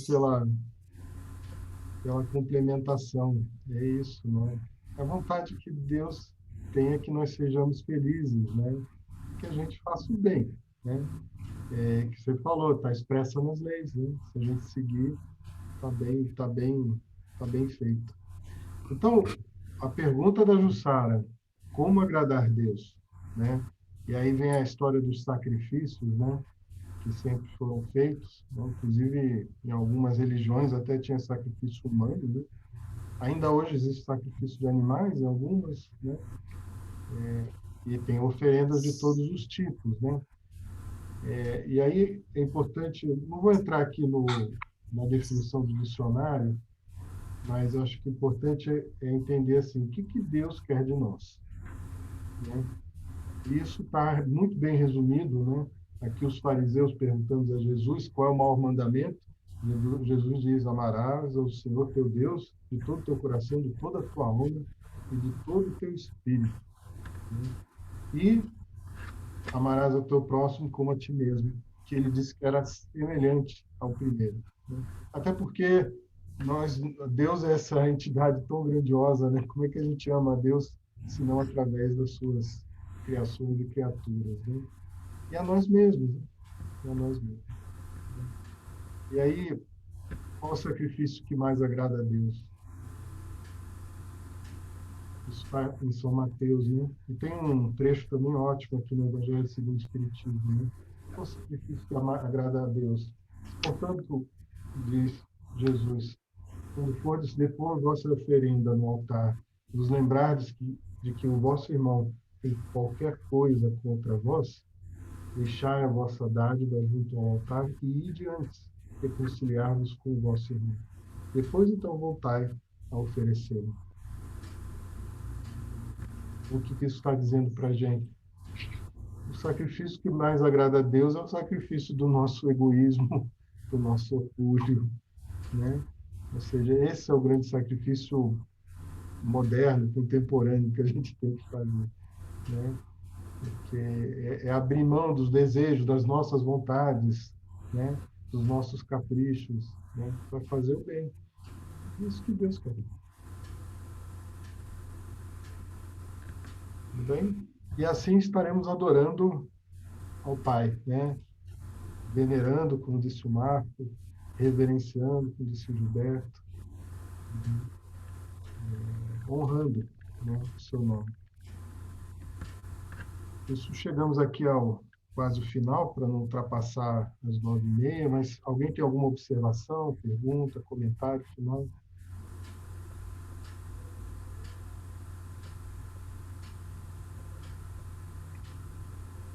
pela complementação. É isso, né? A vontade que Deus tem é que nós sejamos felizes, né? Que a gente faça o bem, né? Que você falou, está expressa nas leis, né? Se a gente seguir, tá bem feito. Então, a pergunta da Jussara, como agradar Deus, né? E aí vem a história dos sacrifícios, né? Que sempre foram feitos, né? Inclusive em algumas religiões até tinha sacrifício humano, né? Ainda hoje existe sacrifício de animais em algumas, né? E tem oferendas de todos os tipos, né? E aí é importante, não vou entrar aqui na definição do dicionário, mas acho que o importante é entender assim, o que Deus quer de nós, né? Isso está muito bem resumido, né? Aqui os fariseus perguntando a Jesus qual é o maior mandamento. Jesus diz: amarás ao Senhor teu Deus de todo o teu coração, de toda a tua alma e de todo o teu espírito, né? E amarás ao teu próximo como a ti mesmo, que ele disse que era semelhante ao primeiro, né? Até porque Deus é essa entidade tão grandiosa, né? Como é que a gente ama a Deus se não através das suas criações e criaturas, né? E a nós mesmos, né? E a nós mesmos, né? E aí, qual o sacrifício que mais agrada a Deus? Isso está em São Mateus, né? E tem um trecho também ótimo aqui no Evangelho segundo o Espiritismo, né? Qual o sacrifício que agrada a Deus? Portanto, diz Jesus, quando fordes depor vossa oferenda no altar, vos lembrardes de que o vosso irmão tem qualquer coisa contra vós, deixai a vossa dádiva junto ao altar e ide antes reconciliar-vos com o vosso irmão. Depois, então, voltai a oferecê-lo. O que isso está dizendo para a gente? O sacrifício que mais agrada a Deus é o sacrifício do nosso egoísmo, do nosso orgulho, né? Ou seja, esse é o grande sacrifício moderno, contemporâneo que a gente tem que fazer, né? Porque é abrir mão dos desejos, das nossas vontades, né? Dos nossos caprichos, né? Para fazer o bem. É isso que Deus quer. Tudo bem? E assim estaremos adorando ao Pai, né? Venerando, como disse o Marco, reverenciando, como disse o Gilberto, honrando, né, o seu nome. Isso, chegamos aqui ao quase o final, para não ultrapassar as 9h30, mas alguém tem alguma observação, pergunta, comentário final?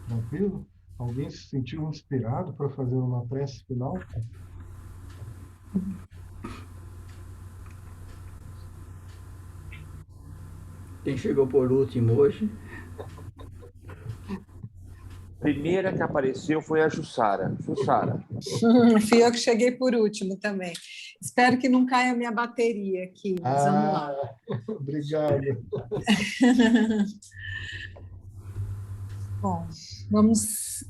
Tranquilo? Alguém se sentiu inspirado para fazer uma prece final? Quem chegou por último hoje? Primeira que apareceu foi a Jussara. Jussara. Fui eu que cheguei por último também. Espero que não caia a minha bateria aqui, mas vamos lá. Obrigado. Bom, vamos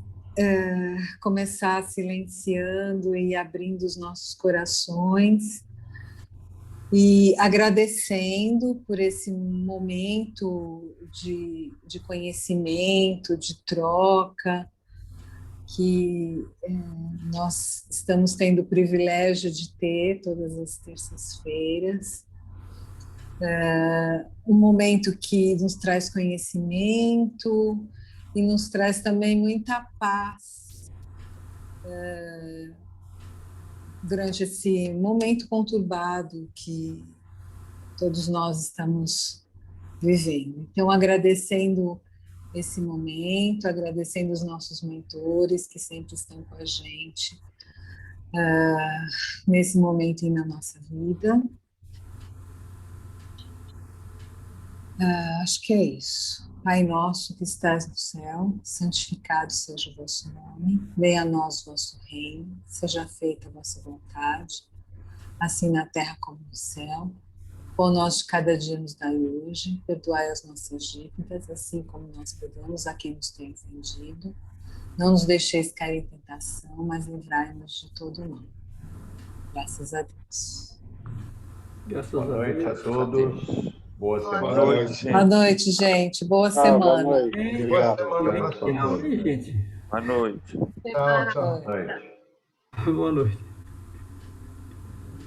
começar silenciando e abrindo os nossos corações e agradecendo por esse momento de conhecimento, de troca, que nós estamos tendo o privilégio de ter todas as terças-feiras. Um momento que nos traz conhecimento e nos traz também muita paz durante esse momento conturbado que todos nós estamos vivendo. Então, agradecendo esse momento, agradecendo os nossos mentores que sempre estão com a gente nesse momento e na nossa vida. Acho que é isso. Pai nosso que estás no céu, santificado seja o vosso nome, venha a nós o vosso reino, seja feita a vossa vontade, assim na terra como no céu. O pão nosso de cada dia nos dai hoje, perdoai as nossas dívidas, assim como nós perdoamos a quem nos tem ofendido. Não nos deixeis cair em tentação, mas livrai-nos de todo mal. Graças a Deus. Boa noite a todos. Boa semana. Boa noite, Boa noite, gente. Boa semana. Boa semana para todos. Gente. Boa noite. Tchau, tchau. Boa noite. Boa noite.